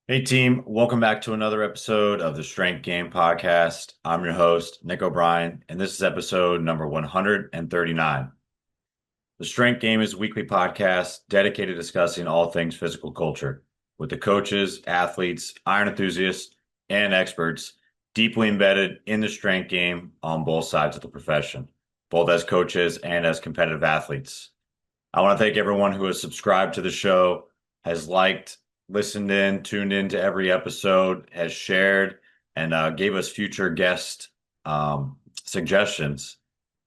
Hey team, welcome back to another episode of the Strength Game Podcast. I'm your host, Nick O'Brien, and this is episode number 139. The Strength Game is a weekly podcast dedicated to discussing all things physical culture with the coaches, athletes, iron enthusiasts, and experts deeply embedded in the strength game on both sides of the profession, both as coaches and as competitive athletes. I want to thank everyone who has subscribed to the show, has liked, listened in, tuned in to every episode, has shared, and gave us future guest suggestions.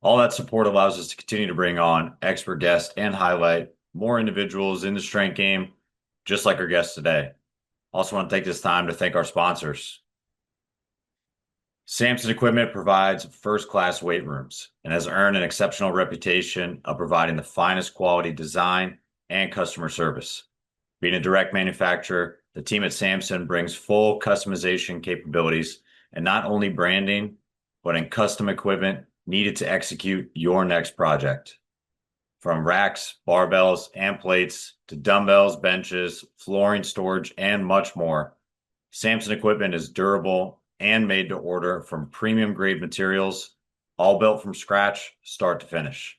All that support allows us to continue to bring on expert guests and highlight more individuals in the strength game, just like our guest today. Also want to take this time to thank our sponsors. Samson Equipment provides first-class weight rooms and has earned an exceptional reputation of providing the finest quality design and customer service. Being a direct manufacturer, the team at Samson brings full customization capabilities and not only branding, but in custom equipment needed to execute your next project. From racks, barbells, and plates to dumbbells, benches, flooring, storage, and much more, Samson equipment is durable and made to order from premium grade materials, all built from scratch, start to finish.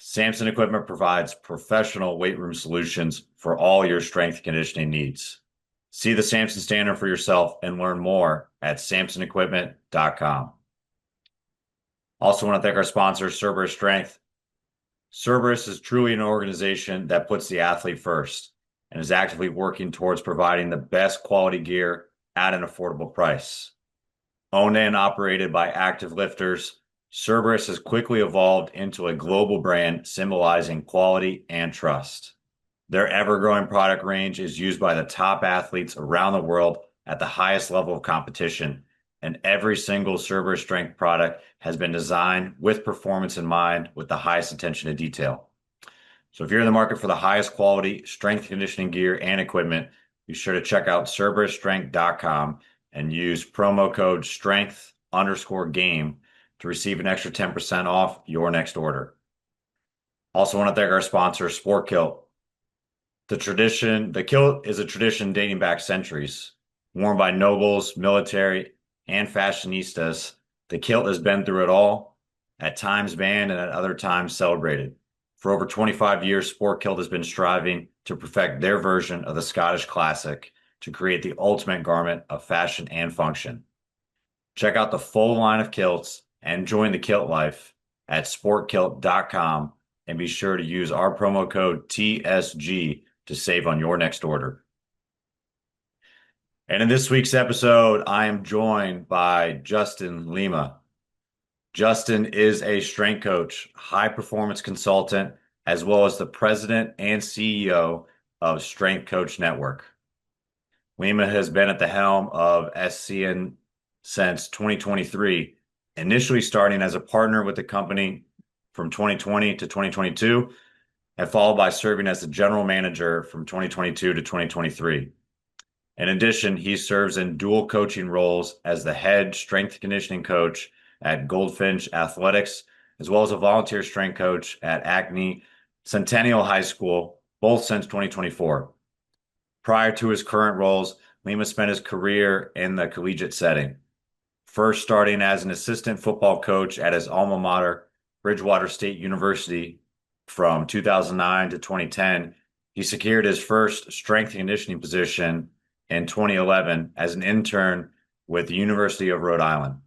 Samson Equipment provides professional weight room solutions for all your strength conditioning needs. See the Samson standard for yourself and learn more at samsonequipment.com. Also want to thank our sponsor, Cerberus Strength. Cerberus is truly an organization that puts the athlete first and is actively working towards providing the best quality gear at an affordable price. Owned and operated by active lifters, Cerberus has quickly evolved into a global brand symbolizing quality and trust. Their ever-growing product range is used by the top athletes around the world at the highest level of competition, and every single Cerberus Strength product has been designed with performance in mind with the highest attention to detail. So if you're in the market for the highest quality strength conditioning gear and equipment, be sure to check out CerberusStrength.com and use promo code STRENGTH_game to receive an extra 10% off your next order. Also want to thank our sponsor, Sport Kilt. The kilt is a tradition dating back centuries. Worn by nobles, military, and fashionistas, the kilt has been through it all, at times banned and at other times celebrated. For over 25 years, Sport Kilt has been striving to perfect their version of the Scottish classic to create the ultimate garment of fashion and function. Check out the full line of kilts and join the kilt life at sportkilt.com and be sure to use our promo code TSG to save on your next order. And in this week's episode, I am joined by Justin Lima. Justin is a strength coach, high performance consultant, as well as the president and CEO of Strength Coach Network. Lima has been at the helm of SCN since 2023, initially starting as a partner with the company from 2020 to 2022, and followed by serving as the general manager from 2022 to 2023. In addition, he serves in dual coaching roles as the head strength conditioning coach at Goldfinch Athletics, as well as a volunteer strength coach at Ankeny Centennial High School, both since 2024. Prior to his current roles, Lima spent his career in the collegiate setting, first starting as an assistant football coach at his alma mater, Bridgewater State University. From 2009 to 2010, he secured his first strength and conditioning position in 2011 as an intern with the University of Rhode Island.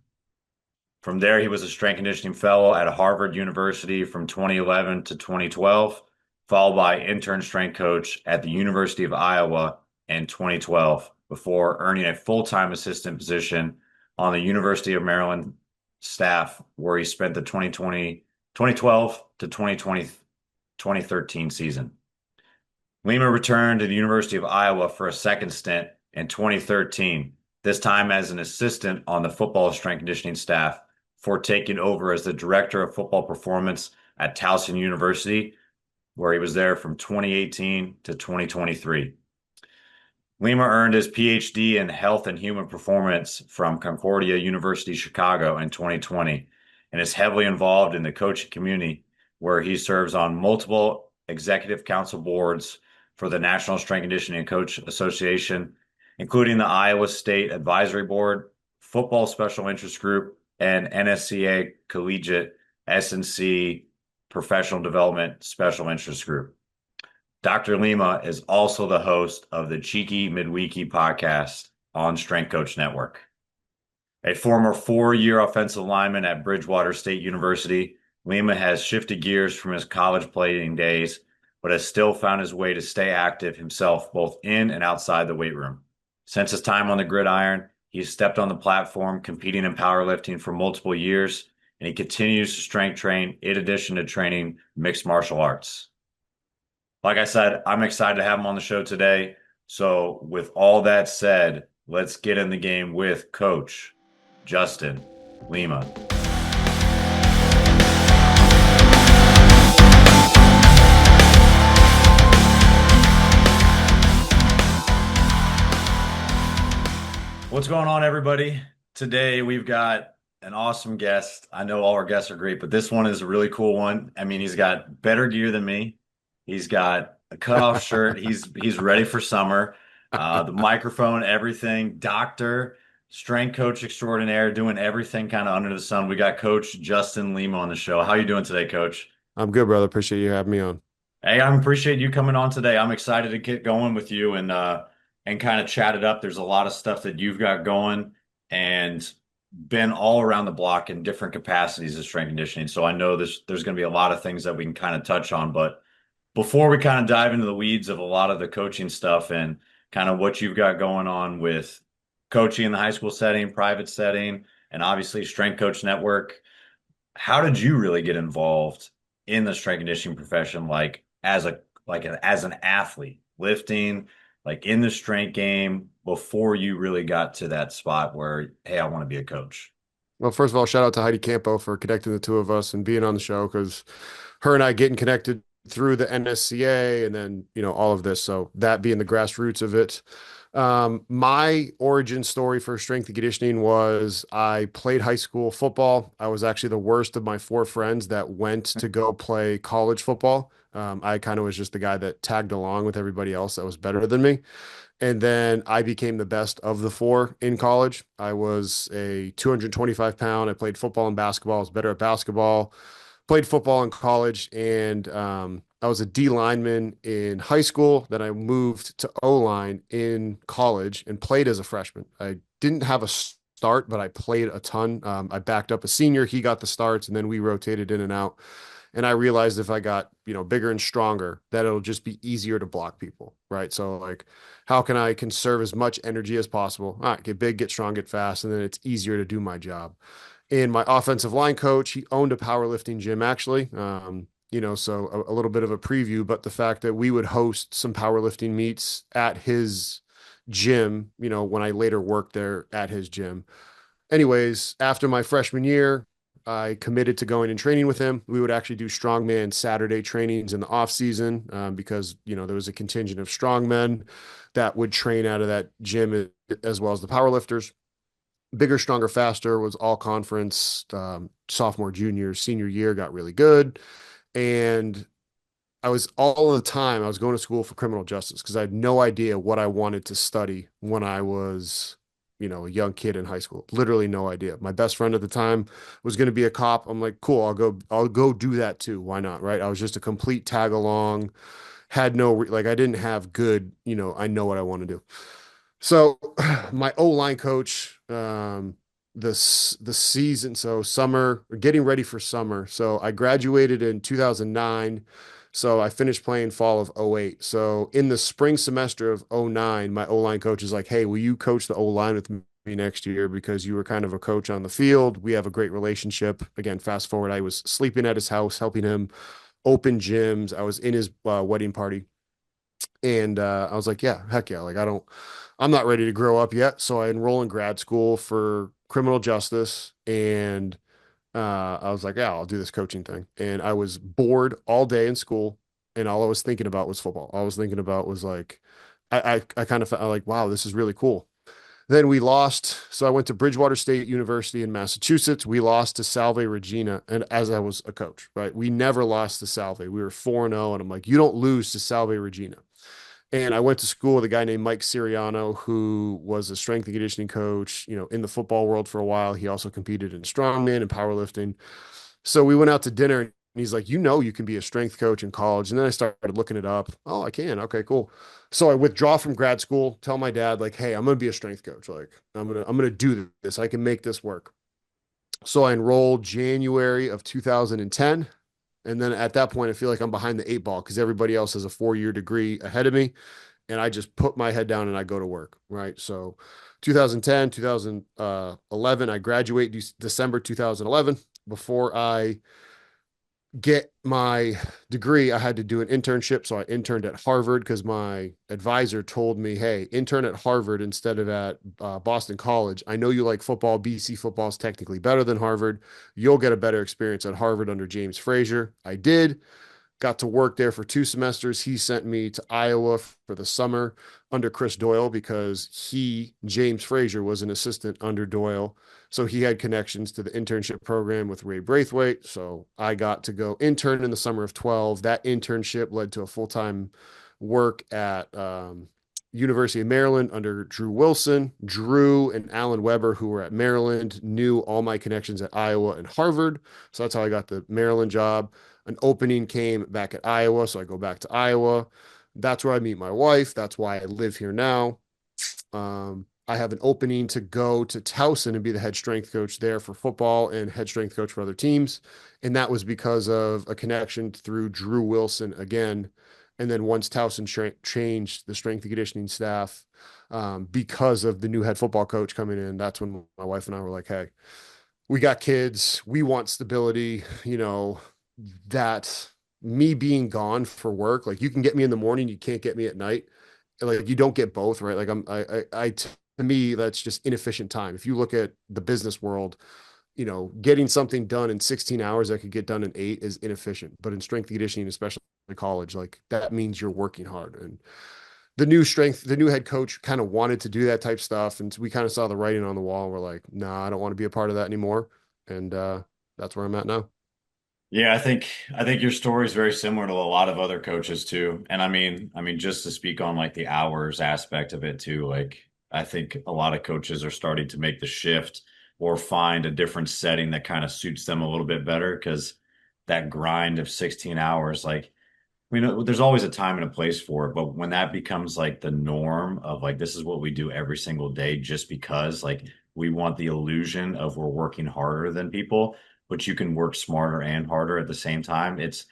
From there, he was a strength conditioning fellow at Harvard University from 2011 to 2012, followed by intern strength coach at the University of Iowa in 2012, before earning a full-time assistant position on the University of Maryland staff, where he spent the 2012 to 2013 season. Lima returned to the University of Iowa for a second stint in 2013, this time as an assistant on the football strength conditioning staff, before taking over as the director of football performance at Towson University, where he was there from 2018 to 2023. Lima earned his PhD in Health and Human Performance from Concordia University, Chicago in 2020, and is heavily involved in the coaching community, where he serves on multiple executive council boards for the National Strength Conditioning Coach Association including the Iowa State Advisory Board, Football Special Interest Group, and NSCA Collegiate S&C Professional Development Special Interest Group. Dr. Lima is also the host of the Cheeky Midweeky podcast on Strength Coach Network. A former 4-year offensive lineman at Bridgewater State University, Lima has shifted gears from his college playing days, but has still found his way to stay active himself both in and outside the weight room. Since his time on the gridiron, he's stepped on the platform competing in powerlifting for multiple years, and he continues to strength train in addition to training mixed martial arts. Like I said, I'm excited to have him on the show today. So with all that said, let's get in the game with Coach Justin Lima. What's going on, everybody? Today we've got an awesome guest. I know all our guests are great, but this one is a really cool one. I mean, he's got better gear than me. He's got a cutoff shirt. He's ready for summer. The microphone, everything. Doctor, strength coach extraordinaire, doing everything kind of under the sun. We got Coach Justin Lima on the show. How you doing today, Coach? I'm good, brother. Appreciate you having me on. Hey, I appreciate you coming on today. I'm excited to get going with you and kind of chat it up. There's a lot of stuff that you've got going and been all around the block in different capacities of strength conditioning. So I know there's going to be a lot of things that we can kind of touch on. But before we kind of dive into the weeds of a lot of the coaching stuff and kind of what you've got going on with coaching in the high school setting, private setting, and obviously Strength Coach Network, how did you really get involved in the strength conditioning profession, like as an athlete, lifting, like in the strength game before you really got to that spot where, hey, I want to be a coach? Well, first of all, shout out to Heidi Campo for connecting the two of us and being on the show because her and I getting connected through the NSCA and then, all of this. So that being the grassroots of it. My origin story for strength and conditioning was I played high school football. I was actually the worst of my 4 friends that went to go play college football. I kind of was just the guy that tagged along with everybody else that was better than me. And then I became the best of the 4 in college. I was a 225 pound. I played football and basketball. I was better at basketball, played football in college, and I was a D lineman in high school. Then I moved to O line in college and played as a freshman. I didn't have a start, but I played a ton. I backed up a senior. He got the starts, and then we rotated in and out. And I realized if I got, bigger and stronger, that it'll just be easier to block people, right? So like, how can I conserve as much energy as possible? All right, get big, get strong, get fast, and then it's easier to do my job. And my offensive line coach, he owned a powerlifting gym actually. So a little bit of a preview, but the fact that we would host some powerlifting meets at his gym, when I later worked there at his gym. Anyways, after my freshman year, I committed to going and training with him. We would actually do strongman Saturday trainings in the off season because there was a contingent of strongmen that would train out of that gym as well as the powerlifters. Bigger, stronger, faster was all conference. Sophomore, junior, senior year got really good, and I was all the time. I was going to school for criminal justice because I had no idea what I wanted to study when I was a young kid in high school. Literally no idea. My best friend at the time was going to be a cop. I'm like, cool, I'll go do that too. Why not? Right. I was just a complete tag along, had no, like, I didn't have good, I know what I want to do. So my O-line coach, the season, so summer, getting ready for summer. So I graduated in 2009. So I finished playing fall of '08. So in the spring semester of '09, my O-line coach is like, hey, will you coach the O-line with me next year? Because you were kind of a coach on the field. We have a great relationship. Again, fast forward, I was sleeping at his house, helping him open gyms. I was in his wedding party. And I was like, yeah, heck yeah. Like, I'm not ready to grow up yet. So I enroll in grad school for criminal justice. And I was like, yeah, I'll do this coaching thing. And I was bored all day in school. And all I was thinking about was football. All I was thinking about was like, I kind of felt like, wow, this is really cool. Then we lost. So I went to Bridgewater State University in Massachusetts. We lost to Salve Regina. And as I was a coach, right? We never lost to Salve. We were 4-0. And I'm like, you don't lose to Salve Regina. And I went to school with a guy named Mike Siriano, who was a strength and conditioning coach, in the football world for a while. He also competed in strongman and powerlifting. So we went out to dinner and he's like, you can be a strength coach in college. And then I started looking it up. Oh, I can. Okay, cool. So I withdraw from grad school, tell my dad, like, hey, I'm gonna be a strength coach. Like, I'm gonna do this. I can make this work. So I enrolled January of 2010. And then at that point, I feel like I'm behind the eight ball because everybody else has a 4-year degree ahead of me. And I just put my head down and I go to work. Right. So 2010, 2011, I graduate December 2011. Before I get my degree, I had to do an internship. So I interned at Harvard because my advisor told me, hey, intern at Harvard instead of at Boston College. I know you like football. BC football is technically better than Harvard. You'll get a better experience at Harvard under James Frazier. I did. Got to work there for 2 semesters. He sent me to Iowa for the summer under Chris Doyle because James Frazier, was an assistant under Doyle. So he had connections to the internship program with Ray Braithwaite. So I got to go intern in the summer of 12. That internship led to a full-time work at University of Maryland under Drew Wilson. Drew and Alan Weber, who were at Maryland, knew all my connections at Iowa and Harvard. So that's how I got the Maryland job. An opening came back at Iowa, so I go back to Iowa. That's where I meet my wife. That's why I live here now. I have an opening to go to Towson and be the head strength coach there for football and head strength coach for other teams. And that was because of a connection through Drew Wilson again. And then once Towson changed the strength and conditioning staff, because of the new head football coach coming in, that's when my wife and I were like, hey, we got kids. We want stability, that me being gone for work, like you can get me in the morning, you can't get me at night. Like you don't get both, right? Like to me, that's just inefficient time. If you look at the business world, getting something done in 16 hours that could get done in 8 is inefficient. But in strength and conditioning, especially in college, like that means you're working hard. And the new head coach kind of wanted to do that type stuff. And we kind of saw the writing on the wall. And we're like, nah, I don't want to be a part of that anymore. And that's where I'm at now. Yeah, I think your story is very similar to a lot of other coaches too. And I mean just to speak on like the hours aspect of it too, like I think a lot of coaches are starting to make the shift or find a different setting that kind of suits them a little bit better because that grind of 16 hours, like we know there's always a time and a place for it, but when that becomes like the norm of like this is what we do every single day just because like we want the illusion of we're working harder than people, but you can work smarter and harder at the same time. It's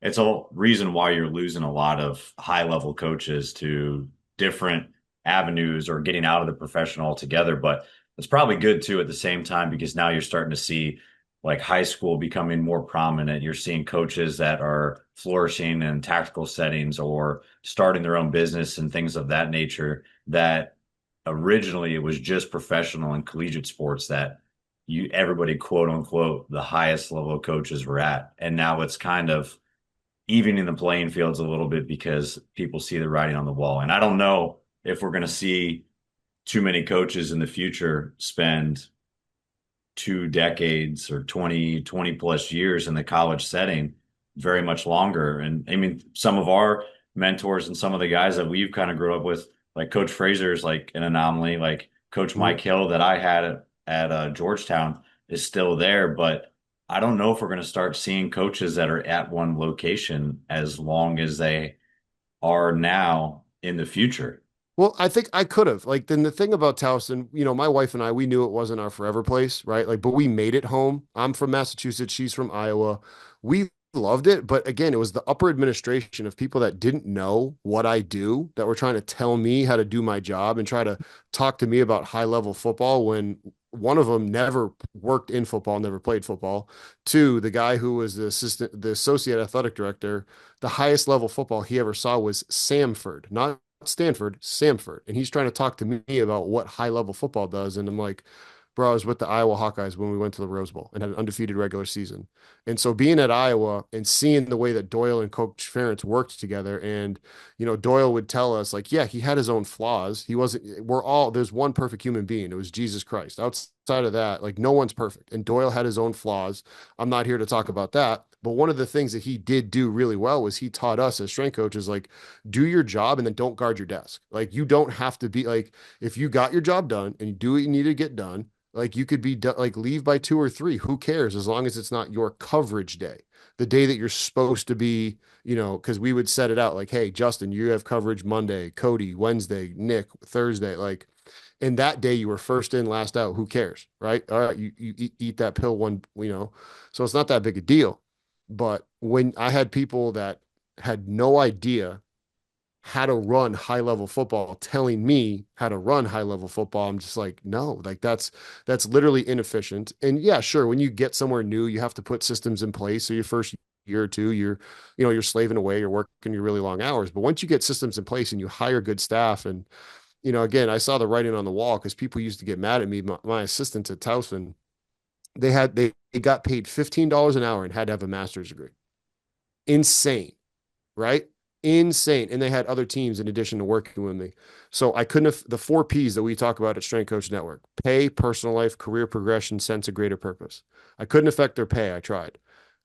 a reason why you're losing a lot of high level coaches to different avenues or getting out of the profession altogether. But it's probably good too at the same time because now you're starting to see like high school becoming more prominent. You're seeing coaches that are flourishing in tactical settings or starting their own business and things of that nature that originally it was just professional and collegiate sports that you everybody quote unquote the highest level of coaches were at. And now it's kind of evening the playing fields a little bit because people see the writing on the wall. And I don't know if we're going to see too many coaches in the future spend 2 decades or 20 plus years in the college setting, very much longer. And I mean, some of our mentors and some of the guys that we've kind of grew up with, like Coach Fraser is like an anomaly, like Coach Mhm. Mike Hill that I had at Georgetown is still there. But I don't know if we're going to start seeing coaches that are at one location as long as they are now in the future. Well, I think I could have. Like, then the thing about Towson, my wife and I, we knew it wasn't our forever place, right? Like, but we made it home. I'm from Massachusetts. She's from Iowa. We loved it. But again, it was the upper administration of people that didn't know what I do that were trying to tell me how to do my job and try to talk to me about high level football when one of them never worked in football, never played football. Two, the guy who was the associate athletic director, the highest level football he ever saw was Samford, not Stanford, Samford. And he's trying to talk to me about what high level football does. And I'm like, bro, I was with the Iowa Hawkeyes when we went to the Rose Bowl and had an undefeated regular season. And so being at Iowa and seeing the way that Doyle and Coach Ferentz worked together, and Doyle would tell us, like, yeah, he had his own flaws. He wasn't, there's one perfect human being. It was Jesus Christ. Outside of that, like no one's perfect. And Doyle had his own flaws. I'm not here to talk about that. But one of the things that he did do really well was he taught us as strength coaches, like, do your job and then don't guard your desk. Like, you don't have to be like, if you got your job done and you do what you need to get done, like, you could be like, leave by 2 or 3. Who cares? As long as it's not your coverage day, the day that you're supposed to be, because we would set it out like, hey, Justin, you have coverage Monday, Cody, Wednesday, Nick, Thursday. Like, and that day you were first in, last out. Who cares? Right. All right. You eat that pill one. So it's not that big a deal. But when I had people that had no idea how to run high level football telling me how to run high level football, I'm just like, no, like that's literally inefficient. And yeah, sure, when you get somewhere new, you have to put systems in place. So your first year or two, you're slaving away, you're working your really long hours. But once you get systems in place and you hire good staff, and again, I saw the writing on the wall because people used to get mad at me. My assistants at Towson, they got paid $15 an hour and had to have a master's degree. Insane, right? Insane. And they had other teams in addition to working with me. So I couldn't have the 4 P's that we talk about at Strength Coach Network: pay, personal life, career progression, sense of greater purpose. I couldn't affect their pay. I tried.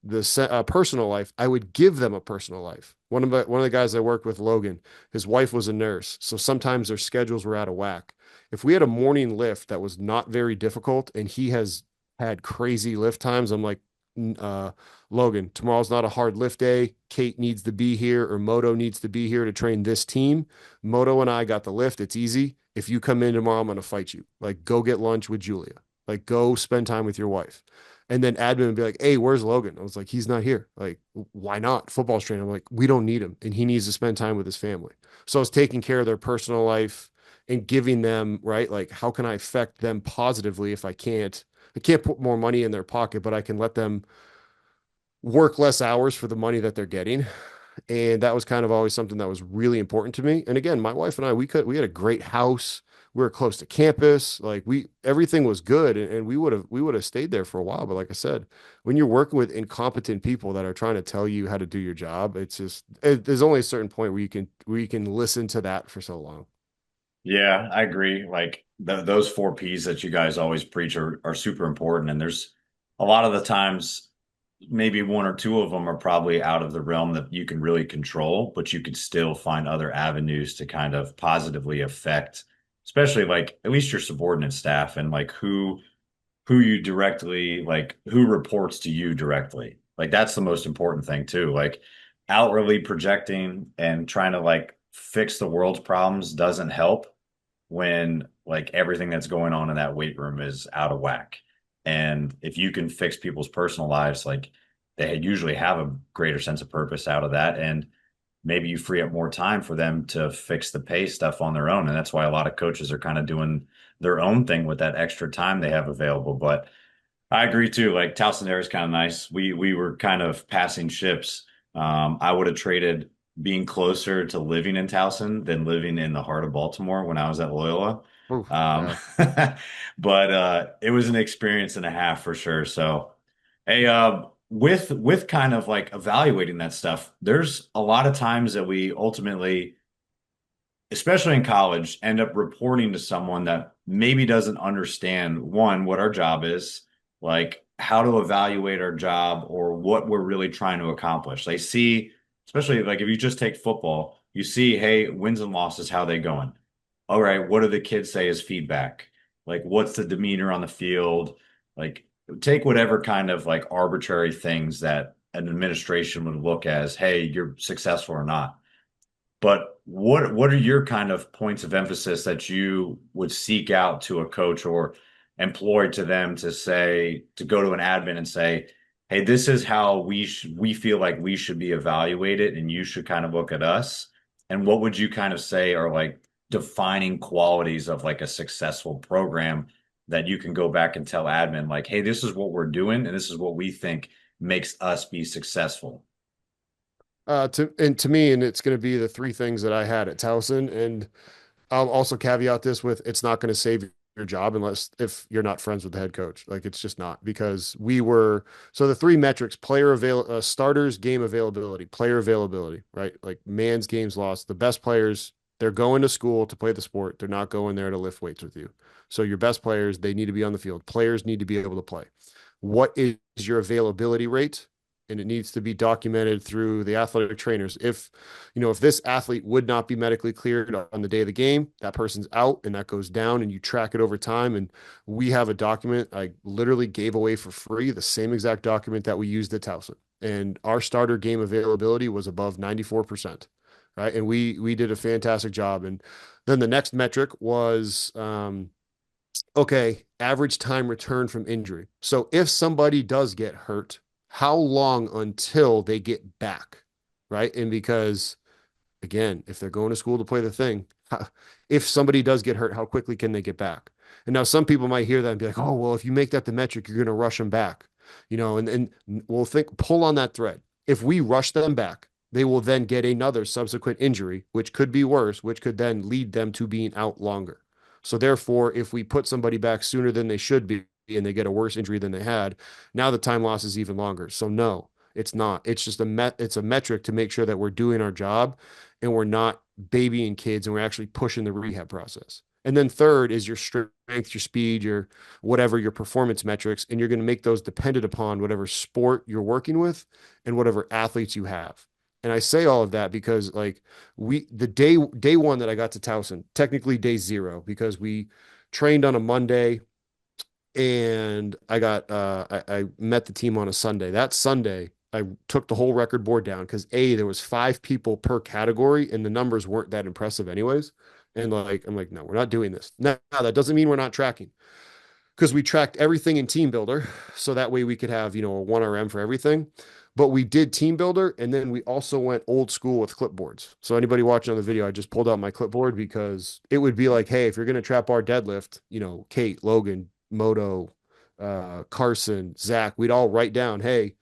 The personal life, I would give them a personal life. One of the guys I worked with, Logan, his wife was a nurse. So sometimes their schedules were out of whack. If we had a morning lift that was not very difficult and he has had crazy lift times, I'm like, uh, Logan, tomorrow's not a hard lift day. Kate needs to be here, or Moto needs to be here to train this team. Moto and I got the lift. It's easy. If you come in tomorrow, I'm going to fight you. Like, go get lunch with Julia. Like, go spend time with your wife. And then admin would be like, hey, where's Logan? I was like, he's not here. Like, why not? Football's training. I'm like, we don't need him. And he needs to spend time with his family. So I was taking care of their personal life and giving them, right? Like, how can I affect them positively if I can't put more money in their pocket, but I can let them work less hours for the money that they're getting. And that was kind of always something that was really important to me. And again, my wife and I, we had a great house. We were close to campus. Like, everything was good, and we would have stayed there for a while. But like I said, when you're working with incompetent people that are trying to tell you how to do your job, there's only a certain point where you can listen to that for so long. Yeah, I agree. Like those 4 P's that you guys always preach are super important. And there's a lot of the times, maybe one or two of them are probably out of the realm that you can really control, but you could still find other avenues to kind of positively affect, especially like at least your subordinate staff and like who you directly, like who reports to you directly. Like that's the most important thing too. Like outwardly projecting and trying to like fix the world's problems doesn't help when like everything that's going on in that weight room is out of whack. And if you can fix people's personal lives, like they usually have a greater sense of purpose out of that. And maybe you free up more time for them to fix the pay stuff on their own. And that's why a lot of coaches are kind of doing their own thing with that extra time they have available. But I agree too. Like Towson Air is kind of nice. We were kind of passing ships. I would have traded being closer to living in Towson than living in the heart of Baltimore when I was at Loyola. Oof, Um, yeah. but it was an experience and a half for sure. So, hey, with kind of like evaluating that stuff, there's a lot of times that we ultimately, especially in college, end up reporting to someone that maybe doesn't understand one, what our job is, like how to evaluate our job or what we're really trying to accomplish. They see, especially like if you just take football, you see, hey, wins and losses, how they going? All right, what do the kids say as feedback? Like, what's the demeanor on the field? Like, take whatever kind of like arbitrary things that an administration would look as, hey, you're successful or not. But what are your kind of points of emphasis that you would seek out to a coach or employ to them to say to go to an admin and say, "Hey, this is how we feel like we should be evaluated, and you should kind of look at us." And what would you kind of say are like defining qualities of like a successful program that you can go back and tell admin like, "Hey, this is what we're doing, and this is what we think makes us be successful." To me, and it's going to be the 3 things that I had at Towson. And I'll also caveat this with, it's not going to save your job unless if you're not friends with the head coach. Like, it's just not, because so the 3 metrics: starters, game availability, player availability, right? Like, man's games lost. The best players, they're going to school to play the sport. They're not going there to lift weights with you. So your best players, they need to be on the field. Players need to be able to play. What is your availability rate? and it needs to be documented through the athletic trainers. If this athlete would not be medically cleared on the day of the game, that person's out and that goes down and you track it over time. And we have a document I literally gave away for free, the same exact document that we used at Towson. And our starter game availability was above 94%. Right. And we did a fantastic job. And then the next metric was okay, average time return from injury. So if somebody does get hurt, how long until they get back? Right. And because, again, if they're going to school to play the thing, if somebody does get hurt, how quickly can they get back? And now some people might hear that and be like, oh, well, if you make that the metric, you're going to rush them back, and we'll pull on that thread. If we rush them back, they will then get another subsequent injury, which could be worse, which could then lead them to being out longer. So therefore, if we put somebody back sooner than they should be and they get a worse injury than they had, now the time loss is even longer. So no, it's not. It's just it's a metric to make sure that we're doing our job and we're not babying kids and we're actually pushing the rehab process. And then third is your strength, your speed, your whatever your performance metrics, and you're going to make those dependent upon whatever sport you're working with and whatever athletes you have. And I say all of that because like the day one that I got to Towson, technically day zero, because we trained on a Monday and I met the team on a Sunday. That Sunday, I took the whole record board down because there was 5 people per category and the numbers weren't that impressive anyways. And like I'm like, no, we're not doing this. Now that doesn't mean we're not tracking because we tracked everything in Team Builder, so that way we could have a 1RM for everything. But we did Team Builder, and then we also went old school with clipboards. So anybody watching on the video, I just pulled out my clipboard because it would be like, hey, if you're going to trap our deadlift, Kate, Logan, Moto, Carson, Zach, we'd all write down, hey,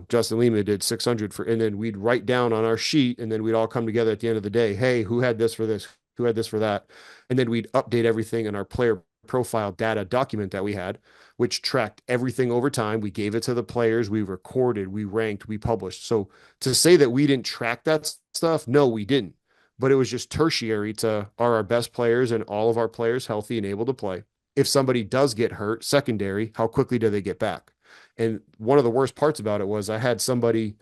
Justin Lima did 600 and then we'd write down on our sheet, and then we'd all come together at the end of the day, hey, who had this for this? Who had this for that? And then we'd update everything in our player profile data document that we had, which tracked everything over time. We gave it to the players, we recorded, we ranked, we published. So to say that we didn't track that stuff, no, we didn't. But it was just tertiary to are our best players and all of our players healthy and able to play? If somebody does get hurt, secondary, how quickly do they get back? And one of the worst parts about it was I had somebody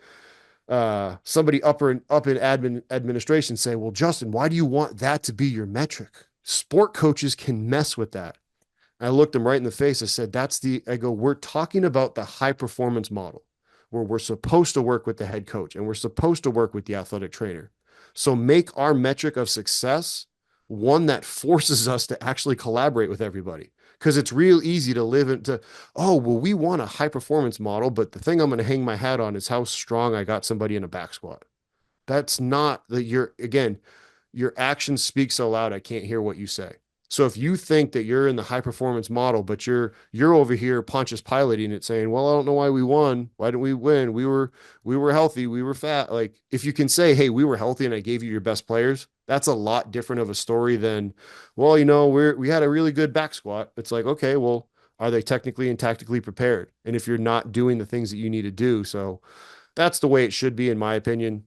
up in administration say, well, Justin, why do you want that to be your metric? Sport coaches can mess with that. I looked him right in the face. I said, we're talking about the high performance model where we're supposed to work with the head coach and we're supposed to work with the athletic trainer. So make our metric of success one that forces us to actually collaborate with everybody. Because it's real easy to live into, oh, well, we want a high performance model, but the thing I'm going to hang my hat on is how strong I got somebody in a back squat. That's not your actions speak so loud, I can't hear what you say. So if you think that you're in the high performance model, but you're over here Pontius Pilating it saying, well, I don't know why we won. Why didn't we win? We were healthy. We were fat. Like if you can say, hey, we were healthy and I gave you your best players, that's a lot different of a story than, well, we had a really good back squat. It's like, okay, well, are they technically and tactically prepared? And if you're not doing the things that you need to do. So that's the way it should be, in my opinion.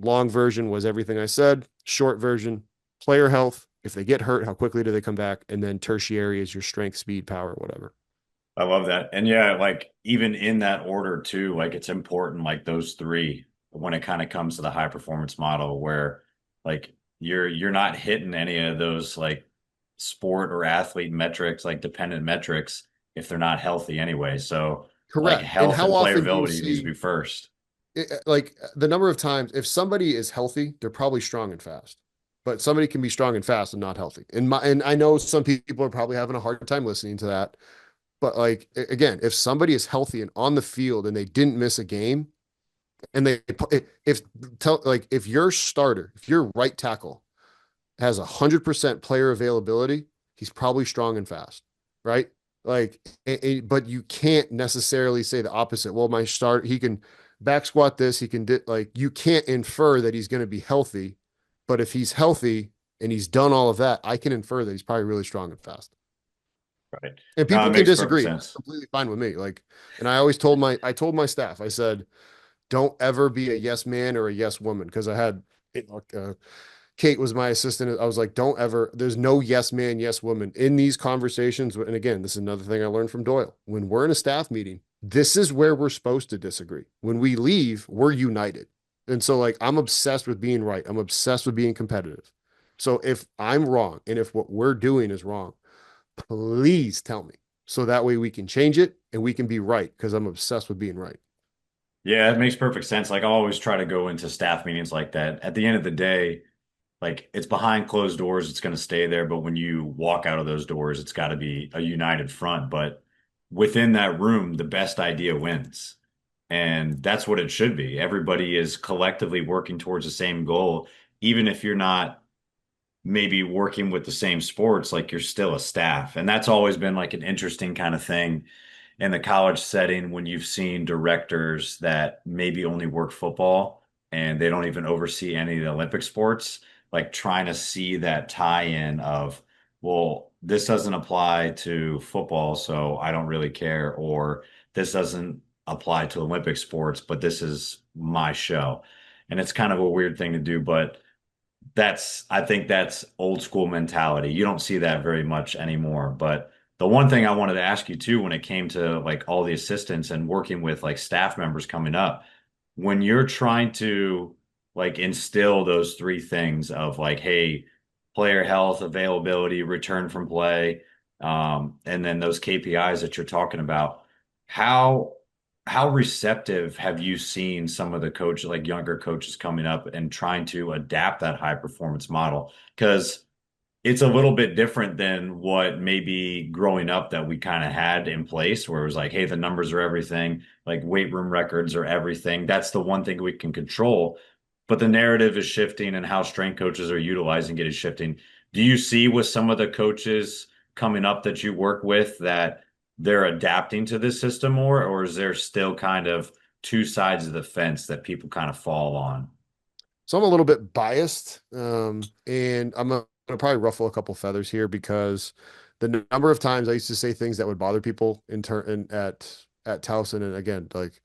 Long version was everything I said. Short version, player health. If they get hurt, how quickly do they come back? And then tertiary is your strength, speed, power, whatever. I love that. And yeah, like even in that order too, like it's important, like those three, when it kind of comes to the high performance model, where like you're not hitting any of those like sport or athlete metrics, like dependent metrics, if they're not healthy anyway. So like Correct. And health how and player often do you availability needs to see be first. like the number of times if somebody is healthy, they're probably strong and fast. But somebody can be strong and fast and not healthy. And I know some people are probably having a hard time listening to that. But like again, if somebody is healthy and on the field and they didn't miss a game, and if your starter, if your right tackle has 100% player availability, he's probably strong and fast, right? Like, but you can't necessarily say the opposite. Well, he can back squat this, like you can't infer that he's going to be healthy, but if he's healthy and he's done all of that, I can infer that he's probably really strong and fast. Right. And No, people it can makes perfect disagree. That's sense. completely fine with me. Like, and I told my staff, I said, don't ever be a yes man or a yes woman because I had Kate was my assistant. I was like, don't ever, there's no yes man, yes woman in these conversations. And again, this is another thing I learned from Doyle. When we're in a staff meeting, This is where we're supposed to disagree. When we leave, we're united. And so, like, I'm obsessed with being right. I'm obsessed with being competitive. So if I'm wrong and if what we're doing is wrong, please tell me. So that way we can change it and we can be right because I'm obsessed with being right. Yeah, it makes perfect sense. Like I always try to go into staff meetings like that. At the end of the day, like it's behind closed doors, it's going to stay there. But when you walk out of those doors, it's got to be a united front. But within that room, the best idea wins. And that's what it should be. Everybody is collectively working towards the same goal, even if you're not maybe working with the same sports, like you're still a staff. And that's always been like an interesting kind of thing in the college setting when you've seen directors that maybe only work football and they don't even oversee any of the Olympic sports, like trying to see that tie-in of, well, this doesn't apply to football, so I don't really care, or this doesn't apply to Olympic sports, but this is my show. And it's kind of a weird thing to do, but I think that's old school mentality. You don't see that very much anymore. But the one thing I wanted to ask you too, when it came to like all the assistants and working with like staff members coming up, when you're trying to like instill those three things of like, hey, player health, availability, return from play, and then those KPIs that you're talking about, how how receptive have you seen some of the coaches, like younger coaches coming up and trying to adapt that high performance model? Because it's a little bit different than what maybe growing up that we kind of had in place, where it was like, hey, the numbers are everything, like weight room records are everything. That's the one thing we can control. But the narrative is shifting and how strength coaches are utilizing it is shifting. Do you see with some of the coaches coming up that you work with that they're adapting to this system more, or is there still kind of two sides of the fence that people kind of fall on? So I'm a little bit biased, and gonna probably ruffle a couple feathers here because the number of times I used to say things that would bother people in turn at Towson, and again, like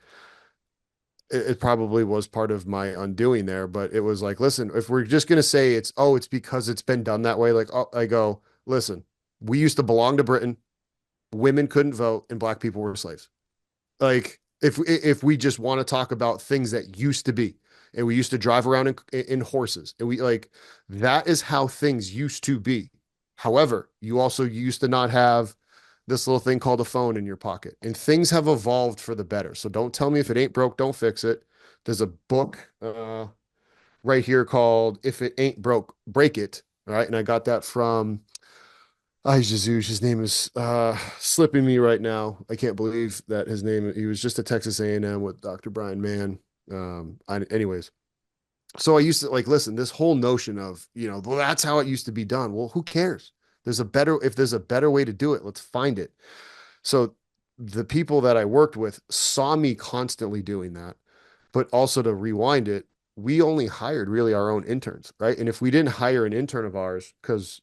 it probably was part of my undoing there, but it was like, listen, if we're just gonna say it's because it's been done that way, like I go, listen, we used to belong to Britain, women couldn't vote, and black people were slaves. Like if we just want to talk about things that used to be, and we used to drive around in horses, and we like that is how things used to be. However, you also used to not have this little thing called a phone in your pocket, and things have evolved for the better. So don't tell me if it ain't broke, don't fix it. There's a book right here called "If It Ain't Broke, Break It." All right, and I got that from Ay Jesus, his name is slipping me right now. I can't believe that his name. He was just at Texas A&M with Dr. Brian Mann. Anyways, so I used to like listen. This whole notion of well, that's how it used to be done. Well, who cares? If there's a better way to do it, let's find it. So the people that I worked with saw me constantly doing that, but also to rewind it, we only hired really our own interns, right? And if we didn't hire an intern of ours, because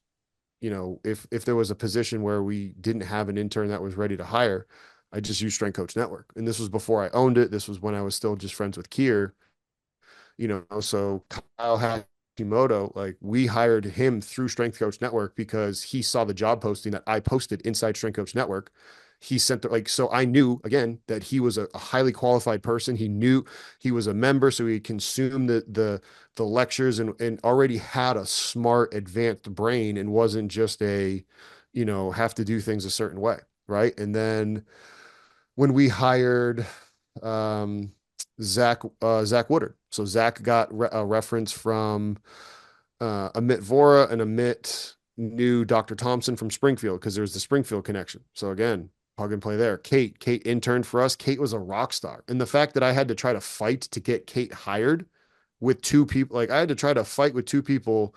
if there was a position where we didn't have an intern that was ready to hire, I just used Strength Coach Network. And this was before I owned it. This was when I was still just friends with Kier, so Kyle Hashimoto, like we hired him through Strength Coach Network because he saw the job posting that I posted inside Strength Coach Network. He sent so I knew again that he was a highly qualified person. He knew he was a member, so he consumed the lectures and already had a smart, advanced brain and wasn't just have to do things a certain way, right? And then when we hired um, Zach Woodard, so Zach got a reference from Amit Vora, and Amit knew Dr. Thompson from Springfield because there's the Springfield connection. So again, plug and play there. Kate interned for us. Kate was a rock star. And the fact that I had to try to fight to get Kate hired with two people, like I had to try to fight with two people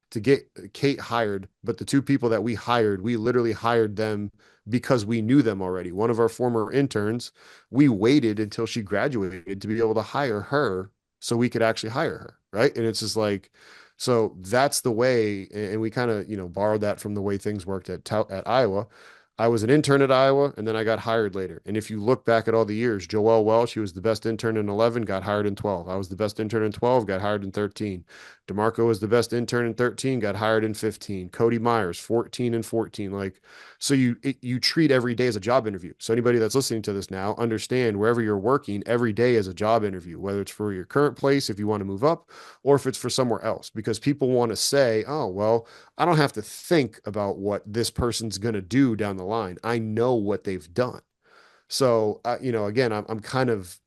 to get Kate hired, but the two people that we hired, we literally hired them because we knew them already. One of our former interns, we waited until she graduated to be able to hire her so we could actually hire her, right? And it's just like, so that's the way, and we kind of, borrowed that from the way things worked at Iowa. I was an intern at Iowa, and then I got hired later. And if you look back at all the years, Joelle Welsh, he was the best intern in 11, got hired in 12. I was the best intern in 12, got hired in 13. DeMarco was the best intern in 13, got hired in 15. Cody Myers, 14 and 14. Like, so you treat every day as a job interview. So anybody that's listening to this now, understand wherever you're working, every day is a job interview, whether it's for your current place, if you want to move up, or if it's for somewhere else, because people want to say, oh, well, I don't have to think about what this person's going to do down the line. I know what they've done. So, again, I'm kind of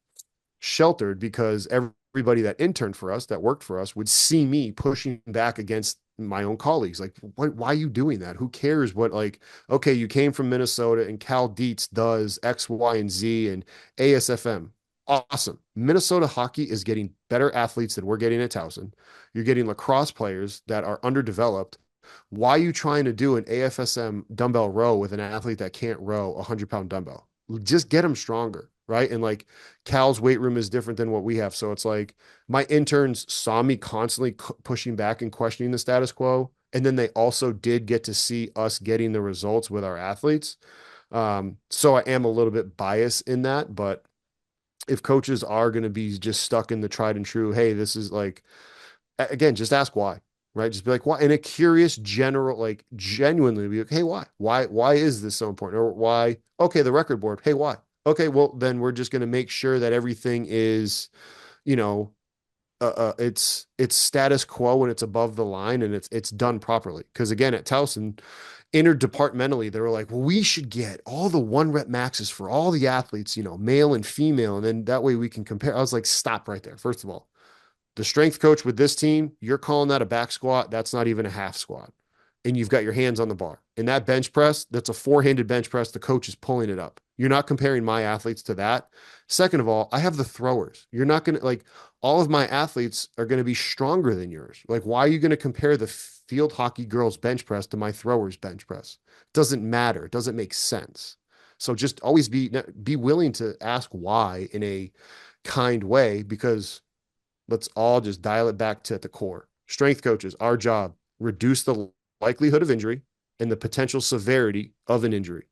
sheltered because everybody that interned for us, that worked for us, would see me pushing back against my own colleagues. Like, why are you doing that? Who cares what, like, okay, you came from Minnesota and Cal Dietz does X, Y, and Z and ASFM. Awesome. Minnesota hockey is getting better athletes than we're getting at Towson. You're getting lacrosse players that are underdeveloped. Why are you trying to do an AFSM dumbbell row with an athlete that can't row a 100-pound dumbbell? Just get them stronger, right? And like Cal's weight room is different than what we have. So it's like my interns saw me constantly pushing back and questioning the status quo. And then they also did get to see us getting the results with our athletes. So I am a little bit biased in that. But if coaches are going to be just stuck in the tried and true, hey, this is like, again, just ask why, right? Just be like, why? In a curious, general, like genuinely be like, hey, why? Why is this so important? Or why? Okay, the record board. Hey, why? Okay, well, then we're just going to make sure that everything is, you know, it's status quo and it's above the line and it's done properly. Because again, at Towson, interdepartmentally, they were like, well, we should get all the 1 rep maxes for all the athletes, male and female, and then that way we can compare. I was like, stop right there. First of all, the strength coach with this team, you're calling that a back squat. That's not even a half squat. And you've got your hands on the bar. In that bench press, that's a 4-handed bench press. The coach is pulling it up. You're not comparing my athletes to that. Second of all, I have the throwers. You're not going to, like, all of my athletes are going to be stronger than yours. Like, why are you going to compare the field hockey girls bench press to my throwers bench press? It doesn't matter. It doesn't make sense. So just always be willing to ask why in a kind way, because let's all just dial it back to the core. Strength coaches, our job, reduce the likelihood of injury and the potential severity of an injury.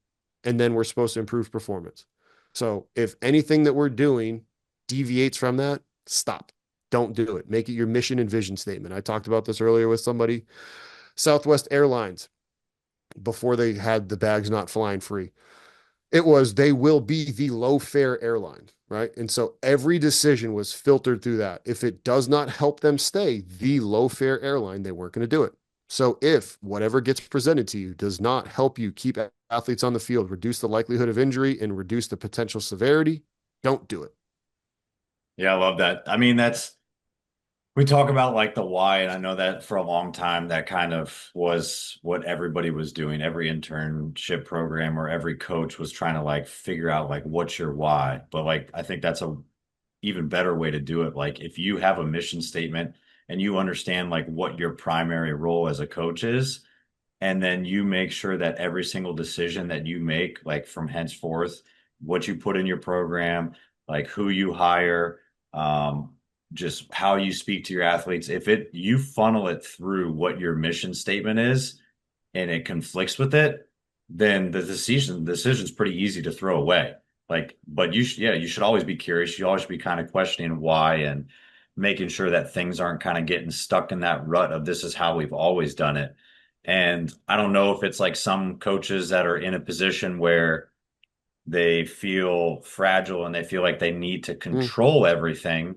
And then we're supposed to improve performance. So if anything that we're doing deviates from that, stop. Don't do it. Make it your mission and vision statement. I talked about this earlier with somebody. Southwest Airlines, before they had the bags not flying free, it was they will be the low fare airline, right? And so every decision was filtered through that. If it does not help them stay the low fare airline, they weren't going to do it. So if whatever gets presented to you does not help you keep athletes on the field, reduce the likelihood of injury, and reduce the potential severity, don't do it. Yeah, I love that. I mean, we talk about like the why, and I know that for a long time that kind of was what everybody was doing. Every internship program or every coach was trying to like figure out like what's your why. But like I think that's a even better way to do it. Like if you have a mission statement and you understand like what your primary role as a coach is, and then you make sure that every single decision that you make, like from henceforth, what you put in your program, like who you hire, just how you speak to your athletes, if it you funnel it through what your mission statement is and it conflicts with it, then the decision's pretty easy to throw away. Like, but you should always be curious. You always be kind of questioning why and making sure that things aren't kind of getting stuck in that rut of this is how we've always done it. And I don't know if it's like some coaches that are in a position where they feel fragile and they feel like they need to Mm. control everything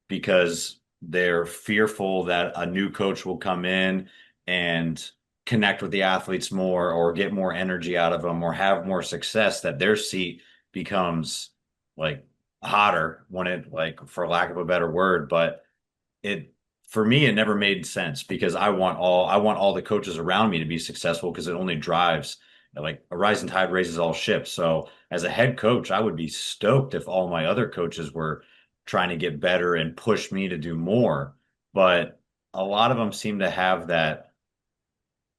because they're fearful that a new coach will come in and connect with the athletes more or get more energy out of them or have more success, that their seat becomes like hotter when it, like, for lack of a better word. But it, for me, it never made sense because I want all the coaches around me to be successful because it only drives, like, a rising tide raises all ships. So as a head coach, I would be stoked if all my other coaches were trying to get better and push me to do more. But a lot of them seem to have that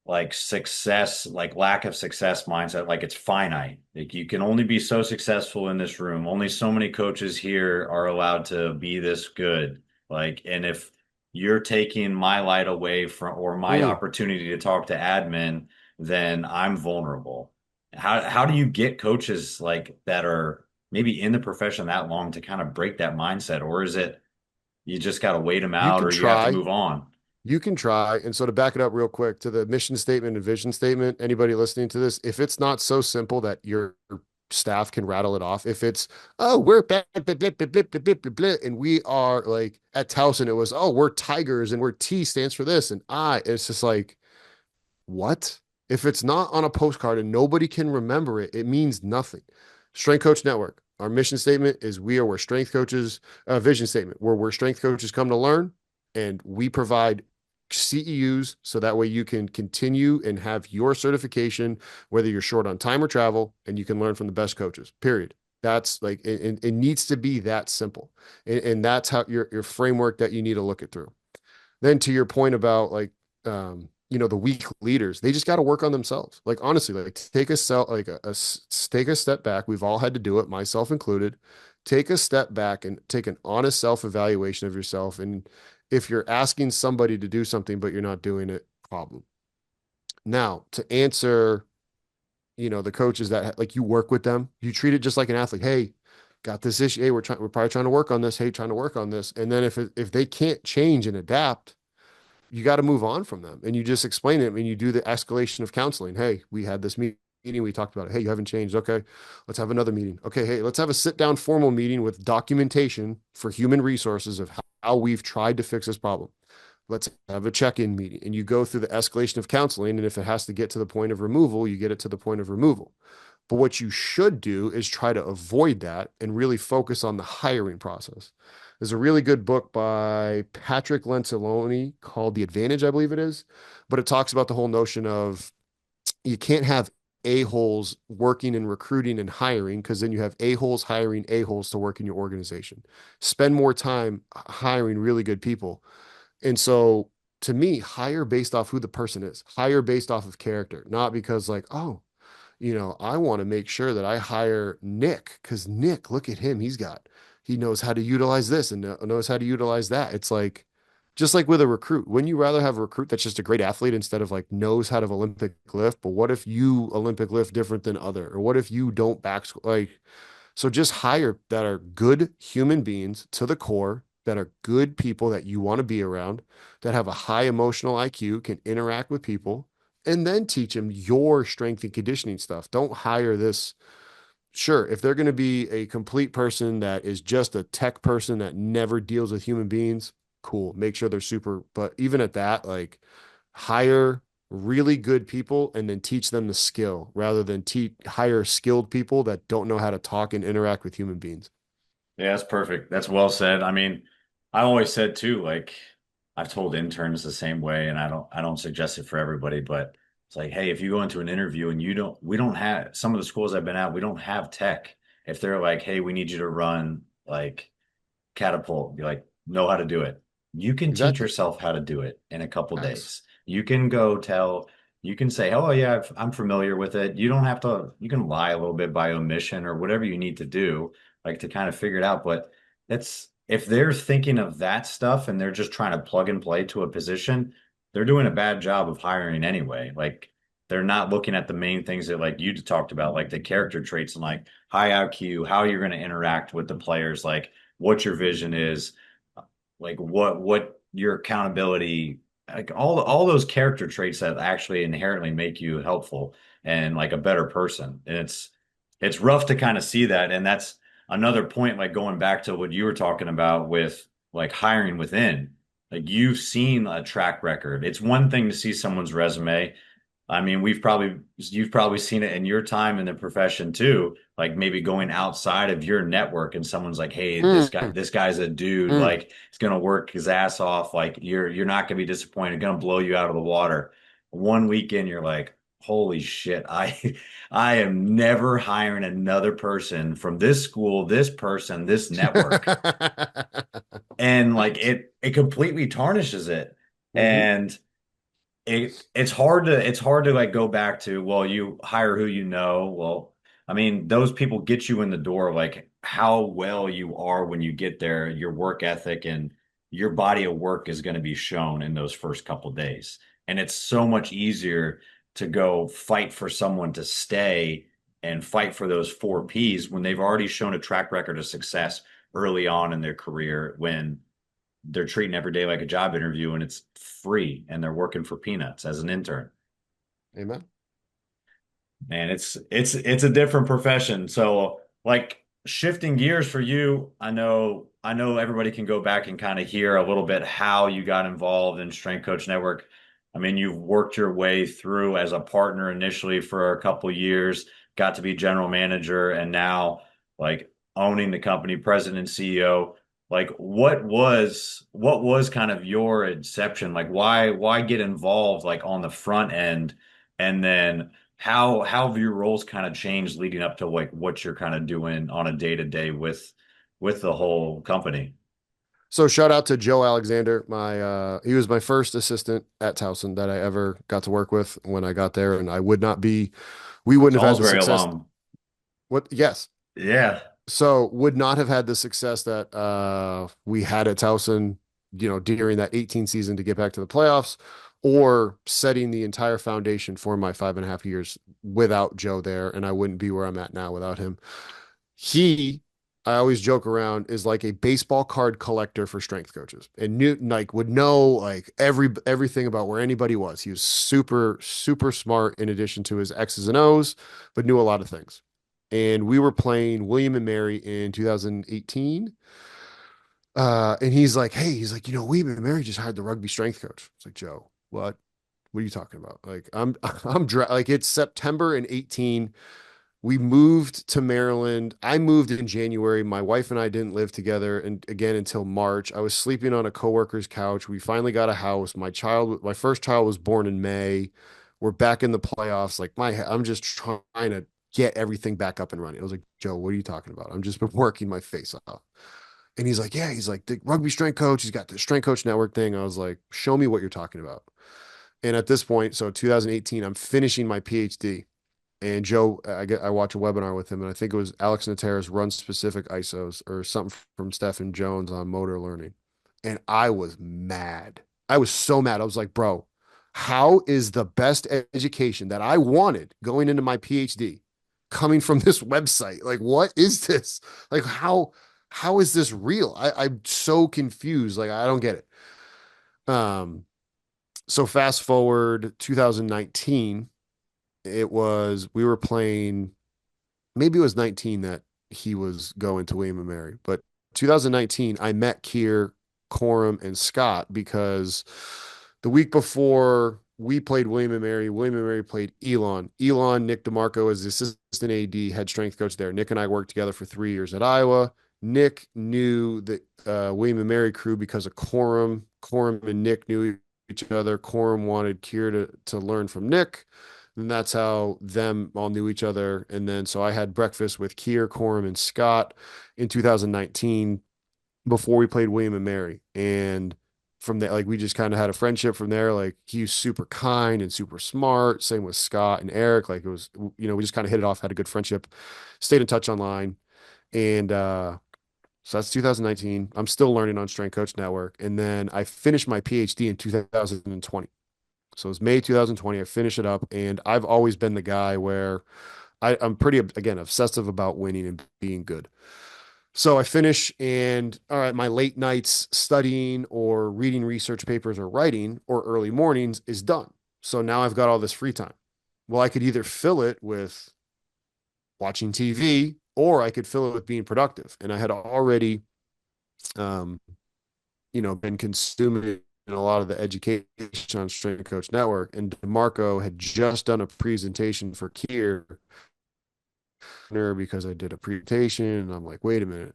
like success, like lack of success mindset, like it's finite. Like you can only be so successful in this room. Only so many coaches here are allowed to be this good. Like, and if you're taking my light away from or my Mm. opportunity to talk to admin, then I'm vulnerable. How do you get coaches like that are maybe in the profession that long to kind of break that mindset? Or is it you just got to wait them You out can or you have to try. move on? You can try. And so to back it up real quick to the mission statement and vision statement, anybody listening to this, if it's not so simple that your staff can rattle it off, if it's, oh, we're blah, blah, blah, blah, blah, blah, blah, blah, blah, and we are like at Towson, it was, oh, we're Tigers and we're T stands for this. And it's just like, what? If it's not on a postcard and nobody can remember it, it means nothing. Strength Coach Network. Our mission statement is we are where strength coaches, vision statement, where strength coaches come to learn, and we provide CEUs so that way you can continue and have your certification, whether you're short on time or travel, and you can learn from the best coaches, period. That's like, it needs to be that simple. And that's how your framework that you need to look it through. Then to your point about like, the weak leaders, they just got to work on themselves. Like, honestly, like take a cell, like take a step back. We've all had to do it, myself included. Take a step back and take an honest self-evaluation of yourself. And if you're asking somebody to do something, but you're not doing it, problem. Now, to answer, the coaches that like you work with them, you treat it just like an athlete. Hey, got this issue. Hey, we're probably trying to work on this. Hey, trying to work on this. And then if they can't change and adapt, you got to move on from them, and you just explain it. I mean, you do the escalation of counseling. Hey, we had this meeting. We talked about it. Hey, you haven't changed. Okay, let's have another meeting. Okay, hey, let's have a sit down formal meeting with documentation for human resources of how we've tried to fix this problem. Let's have a check-in meeting, and you go through the escalation of counseling. And if it has to get to the point of removal, you get it to the point of removal. But what you should do is try to avoid that and really focus on the hiring process. There's a really good book by Patrick Lencioni called The Advantage, I believe it is, but it talks about the whole notion of you can't have a-holes working and recruiting and hiring, because then you have a-holes hiring a-holes to work in your organization. Spend more time hiring really good people. And so to me, hire based off who the person is, hire based off of character, not because like, oh, I want to make sure that I hire Nick because Nick, look at him. He knows how to utilize this and knows how to utilize that. It's like, just like with a recruit, wouldn't you rather have a recruit that's just a great athlete instead of like knows how to Olympic lift? But what if you Olympic lift different than other? Or what if you don't like, so just hire that are good human beings to the core, that are good people that you want to be around, that have a high emotional IQ, can interact with people, and then teach them your strength and conditioning stuff. Don't hire this. Sure, if they're going to be a complete person that is just a tech person that never deals with human beings, cool. Make sure they're super. But even at that, like hire really good people and then teach them the skill rather than hire skilled people that don't know how to talk and interact with human beings. Yeah, that's perfect. That's well said. I mean, I always said too, like I've told interns the same way, and I don't suggest it for everybody, but it's like, hey, if you go into an interview and we don't have some of the schools I've been at, we don't have tech. If they're like, hey, we need you to run like catapult, be like, know how to do it. You can teach Exactly. yourself how to do it in a couple Yes. days. You can go tell, you can say, oh yeah, I'm familiar with it. You don't have to, you can lie a little bit by omission or whatever you need to do, like to kind of figure it out. But that's if they're thinking of that stuff and they're just trying to plug and play to a position, they're doing a bad job of hiring anyway. Like they're not looking at the main things that like you talked about, like the character traits and like high IQ, how you're going to interact with the players, like what your vision is, like what your accountability, like all those character traits that actually inherently make you helpful and like a better person. And it's rough to kind of see that. And that's another point, like going back to what you were talking about with like hiring within. Like you've seen a track record. It's one thing to see someone's resume. I mean, you've probably seen it in your time in the profession too, like maybe going outside of your network and someone's like, "Hey, Mm, this guy's a dude, mm. like he's gonna work his ass off, like you're not gonna be disappointed, gonna blow you out of the water." One weekend you're like, "Holy shit, I am never hiring another person from this school, this person, this network." And like it completely tarnishes it. hmm And it's hard to like go back to, well, you hire who you know. Well, I mean, those people get you in the door, like how well you are when you get there, your work ethic and your body of work is going to be shown in those first couple days. And it's so much easier to go fight for someone to stay and fight for those four P's when they've already shown a track record of success early on in their career when they're treating every day like a job interview and it's free and they're working for peanuts as an intern. Amen. Man, it's a different profession. So like shifting gears for you, I know everybody can go back and kind of hear a little bit how you got involved in Strength Coach Network. I mean, you've worked your way through as a partner initially for a couple years, got to be general manager, and now like owning the company, president and CEO. Like what was kind of your inception? Like why get involved like on the front end and then how have your roles kind of changed leading up to like what you're kind of doing on a day to day with the whole company? So shout out to Joe Alexander. He was my first assistant at Towson that I ever got to work with when I got there, and we wouldn't have had the Salisbury success. alum. What? Yes. Yeah. So would not have had the success that we had at Towson, during that 18 season to get back to the playoffs, or setting the entire foundation for my 5.5 years without Joe there, and I wouldn't be where I'm at now without him. He, I always joke around, is like a baseball card collector for strength coaches, and knew like would know like everything about where anybody was. He was super super smart in addition to his X's and O's, but knew a lot of things. And we were playing William and Mary in 2018. And he's like, hey, he's like, William and Mary just hired the rugby strength coach. It's like, Joe, what? What are you talking about? Like, like it's September in 18. We moved to Maryland. I moved in January. My wife and I didn't live together and again until March. I was sleeping on a coworker's couch. We finally got a house. My first child was born in May. We're back in the playoffs. Like I'm just trying to get everything back up and running. I was like, Joe, what are you talking about? I'm just been working my face off. And he's like, yeah, he's like the rugby strength coach. He's got the strength coach network thing. I was like, show me what you're talking about. And at this point, so 2018, I'm finishing my PhD. And Joe, I watch a webinar with him, and I think it was Alex Natera's run specific ISOs or something from Stephen Jones on motor learning. And I was mad. I was so mad. I was like, bro, how is the best education that I wanted going into my PhD coming from this website? Like, what is this? Like, how is this real? I'm so confused. Like, I don't get it. So fast forward 2019, we were playing, maybe it was 19 that he was going to William and Mary, but 2019 I met Kier, Corum, and Scott because the week before we played William and Mary played Elon. Nick DeMarco is the assistant AD, head strength coach there. Nick and I worked together for 3 years at Iowa. Nick knew the William and Mary crew because of Corum. Corum and Nick knew each other. Corum wanted Kier to learn from Nick. And that's how them all knew each other. And then so I had breakfast with Kier, Corum, and Scott in 2019 before we played William and Mary. And from there, like we just kind of had a friendship from there. Like he was super kind and super smart. Same with Scott and Eric. Like it was, we just kind of hit it off, had a good friendship, stayed in touch online. And so that's 2019. I'm still learning on Strength Coach Network. And then I finished my PhD in 2020. So it was May 2020. I finished it up, and I've always been the guy where I'm pretty, again, obsessive about winning and being good. So I finish, and all right, my late nights studying or reading research papers or writing or early mornings is done. So now I've got all this free time. Well, I could either fill it with watching TV or I could fill it with being productive. And I had already, um, been consuming a lot of the education on Strength Coach Network. And DeMarco had just done a presentation for Kier because I did a presentation. And I'm like, wait a minute,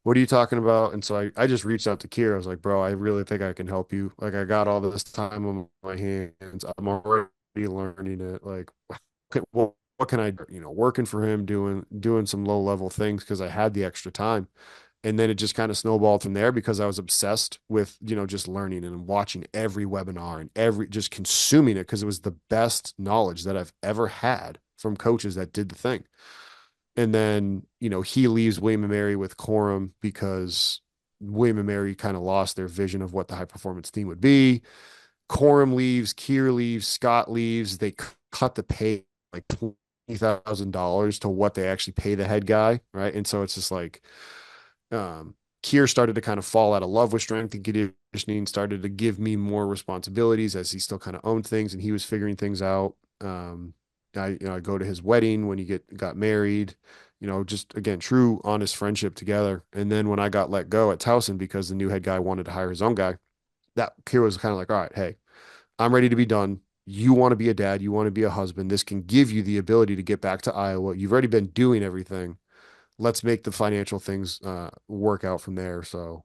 what are you talking about? And so I just reached out to Kier. I was like, bro, I really think I can help you. Like, I got all this time on my hands. I'm already learning it. Like, what can I do? Working for him, doing some low level things because I had the extra time. And then it just kind of snowballed from there because I was obsessed with, just learning and watching every webinar and just consuming it because it was the best knowledge that I've ever had from coaches that did the thing. And then, he leaves William and Mary with Corum because William and Mary kind of lost their vision of what the high performance team would be. Corum leaves, Kier leaves, Scott leaves. They cut the pay like $20,000 to what they actually pay the head guy. Right. And so it's just like, Kier started to kind of fall out of love with strength and conditioning, started to give me more responsibilities as he still kind of owned things and he was figuring things out. I go to his wedding when he got married, just again, true, honest friendship together. And then when I got let go at Towson because the new head guy wanted to hire his own guy, that Kier was kind of like, all right, hey, I'm ready to be done. You want to be a dad, you want to be a husband. This can give you the ability to get back to Iowa. You've already been doing everything. Let's make the financial things work out from there. So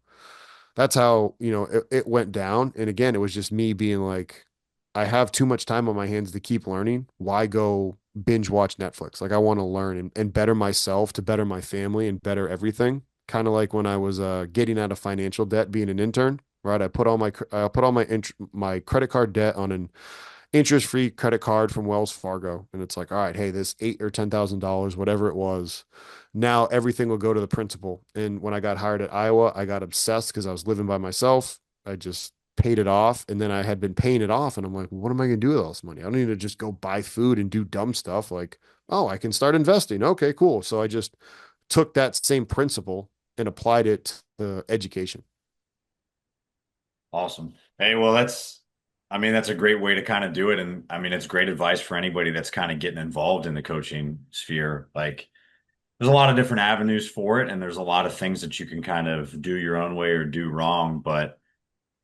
that's how, it went down. And again, it was just me being like, I have too much time on my hands to keep learning. Why go binge watch Netflix? Like I want to learn and better myself to better my family and better everything. Kind of like when I was getting out of financial debt, being an intern, right? I put all my credit card debt on an interest-free credit card from Wells Fargo. And it's like, all right, hey, this $8,000 or $10,000, whatever it was, now everything will go to the principal. And when I got hired at Iowa, I got obsessed because I was living by myself. I just paid it off. And then I had been paying it off. And I'm like, what am I going to do with all this money? I don't need to just go buy food and do dumb stuff. Like, oh, I can start investing. Okay, cool. So I just took that same principle and applied it to education. Awesome. Hey, well, I mean, that's a great way to kind of do it. And I mean, it's great advice for anybody that's kind of getting involved in the coaching sphere. Like, there's a lot of different avenues for it, and there's a lot of things that you can kind of do your own way or do wrong. But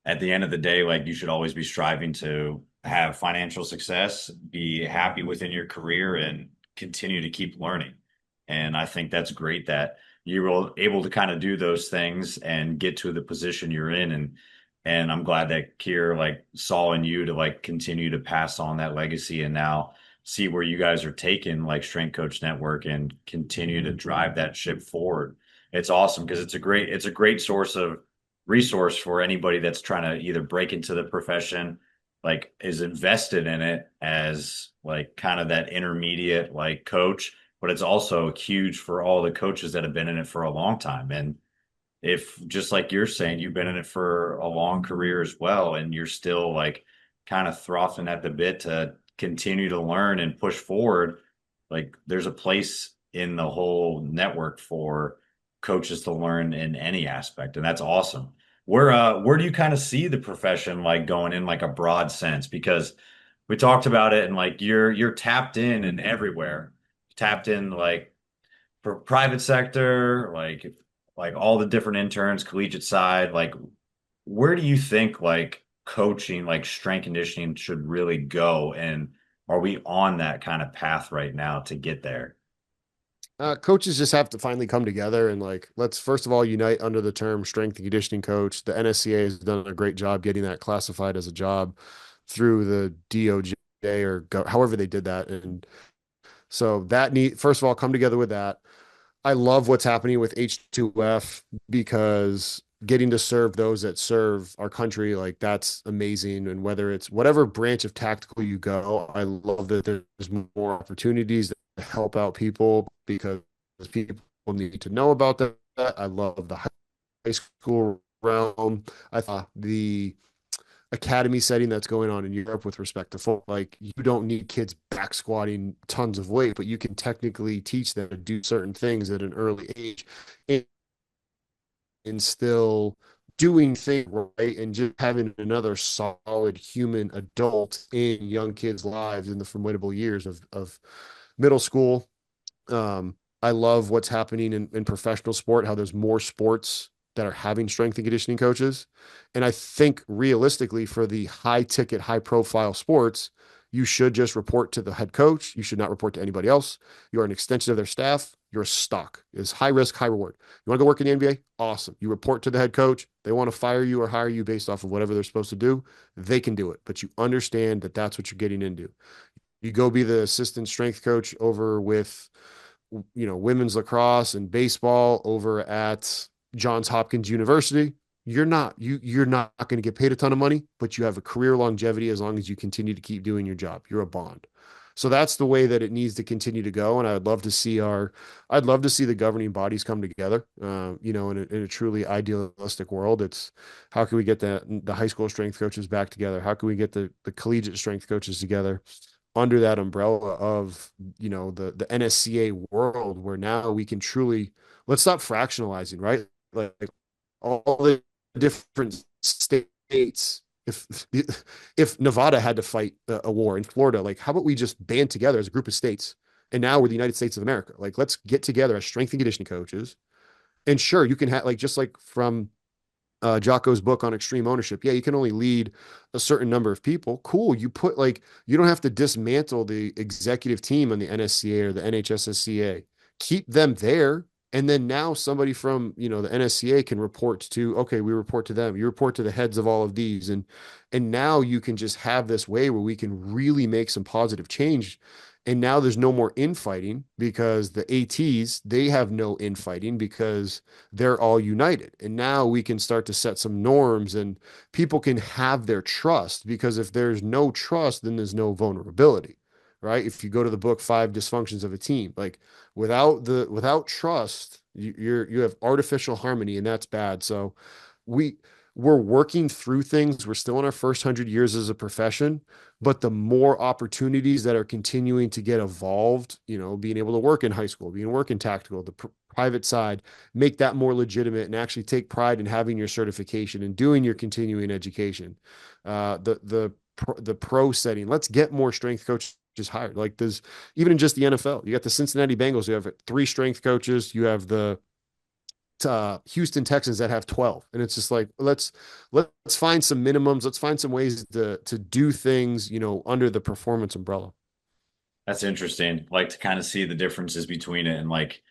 at the end of the day, like, you should always be striving to have financial success, be happy within your career, and continue to keep learning. And I think that's great that you were able to kind of do those things and get to the position you're in. And I'm glad that Kier like saw in you to like continue to pass on that legacy and now see where you guys are taking like Strength Coach Network and continue to drive that ship forward. It's awesome because it's a great source of resource for anybody that's trying to either break into the profession, like is invested in it as like kind of that intermediate like coach, but it's also huge for all the coaches that have been in it for a long time. And if just like you're saying, you've been in it for a long career as well, and you're still like kind of frothing at the bit to continue to learn and push forward, like there's a place in the whole network for coaches to learn in any aspect, and that's awesome. Where do you kind of see the profession like going in like a broad sense? Because we talked about it and like you're tapped in and everywhere. Tapped in like for private sector, like all the different interns, collegiate side, like where do you think like coaching, like strength conditioning should really go? And are we on that kind of path right now to get there? Coaches just have to finally come together and like let's first of all unite under the term strength and conditioning coach. The NSCA has done a great job getting that classified as a job through the DOJ or however they did that. And so that need first of all come together with that. I love what's happening with H2F because getting to serve those that serve our country, like that's amazing. And whether it's whatever branch of tactical you go, I love that there's more opportunities to help out people because people need to know about that. I love the high school realm. I thought the academy setting that's going on in Europe with respect to football. Like you don't need kids back squatting tons of weight, but you can technically teach them to do certain things at an early age and, still doing things right and just having another solid human adult in young kids' lives in the formidable years of middle school. I love what's happening in professional sport, how there's more sports that are having strength and conditioning coaches. And I think realistically, for the high ticket, high profile sports, you should just report to the head coach. You should not report to anybody else. You're an extension of their staff. You're a stock. It's high risk, high reward. You want to go work in the NBA? Awesome. You report to the head coach. They want to fire you or hire you based off of whatever they're supposed to do. They can do it, but you understand that that's what you're getting into. You go be the assistant strength coach over with, women's lacrosse and baseball over at Johns Hopkins University. You're not going to get paid a ton of money, but you have a career longevity as long as you continue to keep doing your job. You're a bond. So that's the way that it needs to continue to go. And I'd love to see the governing bodies come together. In a truly idealistic world, it's how can we get the high school strength coaches back together? How can we get the collegiate strength coaches together under that umbrella of, the NSCA world where now we can truly, let's stop fractionalizing, right? Like all the different states. If Nevada had to fight a war in Florida, like how about we just band together as a group of states? And now we're the United States of America. Like let's get together as strength and conditioning coaches. And sure, you can have like just like from Jocko's book on extreme ownership. Yeah, you can only lead a certain number of people. Cool. You put like, you don't have to dismantle the executive team on the NSCA or the NHSSCA. Keep them there. And then now somebody from, the NSCA can report to, okay, we report to them. You report to the heads of all of these. And now you can just have this way where we can really make some positive change. And now there's no more infighting because the ATs, they have no infighting because they're all united. And now we can start to set some norms and people can have their trust because if there's no trust, then there's no vulnerability, right? If you go to the book, Five Dysfunctions of a Team, like without trust, you have artificial harmony and that's bad. So we, we're working through things. We're still in our first 100 years as a profession, but the more opportunities that are continuing to get evolved, being able to work in high school, being work in tactical, the private side, make that more legitimate and actually take pride in having your certification and doing your continuing education. The pro setting, let's get more strength coaches hired. Like there's even in just the NFL, you got the Cincinnati Bengals, you have 3 strength coaches, you have the Houston Texans that have 12. And it's just like, let's find some minimums. Let's find some ways to do things, under the performance umbrella. That's interesting. Like to kind of see the differences between it and like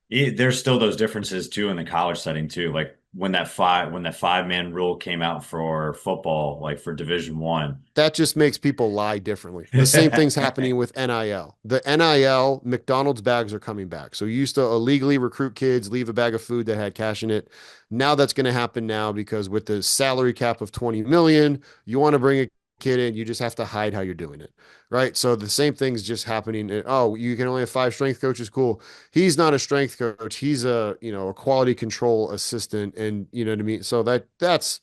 there's still those differences too in the college setting too. Like when that 5-man rule came out for football, like for Division 1. That just makes people lie differently. The same thing's happening with NIL. The NIL, McDonald's bags are coming back. So you used to illegally recruit kids, leave a bag of food that had cash in it. Now that's going to happen now because with the salary cap of 20 million, you want to bring a kid in, you just have to hide how you're doing it. Right. So the same thing's just happening. Oh, you can only have 5 strength coaches. Cool. He's not a strength coach. He's a quality control assistant. And you know what I mean? So that's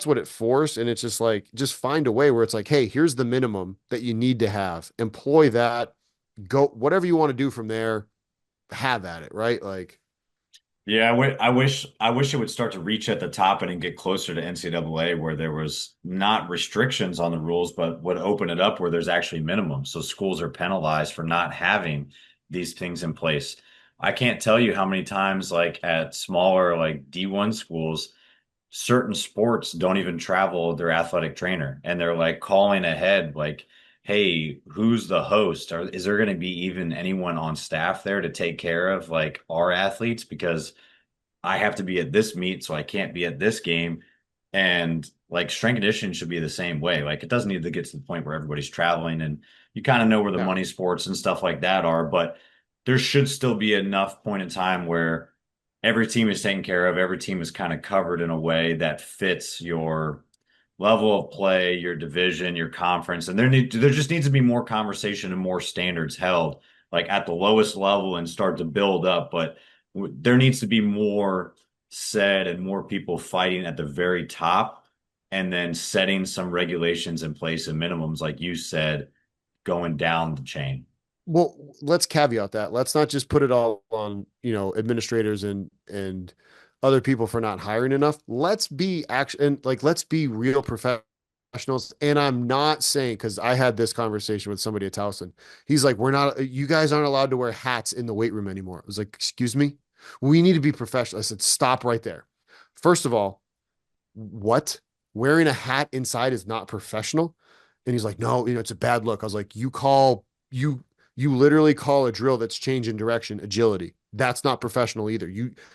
what it forced. And it's just like, just find a way where it's like, hey, here's the minimum that you need to have. Employ that. Go whatever you want to do from there. Have at it. Right. Like, Yeah, I wish it would start to reach at the top and get closer to NCAA where there was not restrictions on the rules, but would open it up where there's actually minimums. So schools are penalized for not having these things in place. I can't tell you how many times like at smaller like D1 schools, certain sports don't even travel their athletic trainer and they're like calling ahead like, hey, who's the host? Or is there going to be even anyone on staff there to take care of like our athletes? Because I have to be at this meet, so I can't be at this game. And like strength conditioning should be the same way. Like it doesn't need to get to the point where everybody's traveling and you kind of know where the yeah. money sports and stuff like that are, but there should still be enough point in time where every team is taken care of, every team is kind of covered in a way that fits your level of play, your division, your conference, and there just needs to be more conversation and more standards held like at the lowest level and start to build up. But there needs to be more said and more people fighting at the very top, and then setting some regulations in place and minimums, like you said, going down the chain. Well, let's caveat that. Let's not just put it all on, administrators and other people for not hiring enough. Let's be and like let's be real professionals. And I'm not saying because I had this conversation with somebody at Towson. He's like, you guys aren't allowed to wear hats in the weight room anymore. I was like, excuse me? We need to be professional. I said, stop right there. First of all, what? Wearing a hat inside is not professional. And he's like, no, it's a bad look. I was like, you literally call a drill that's change in direction agility. That's not professional either.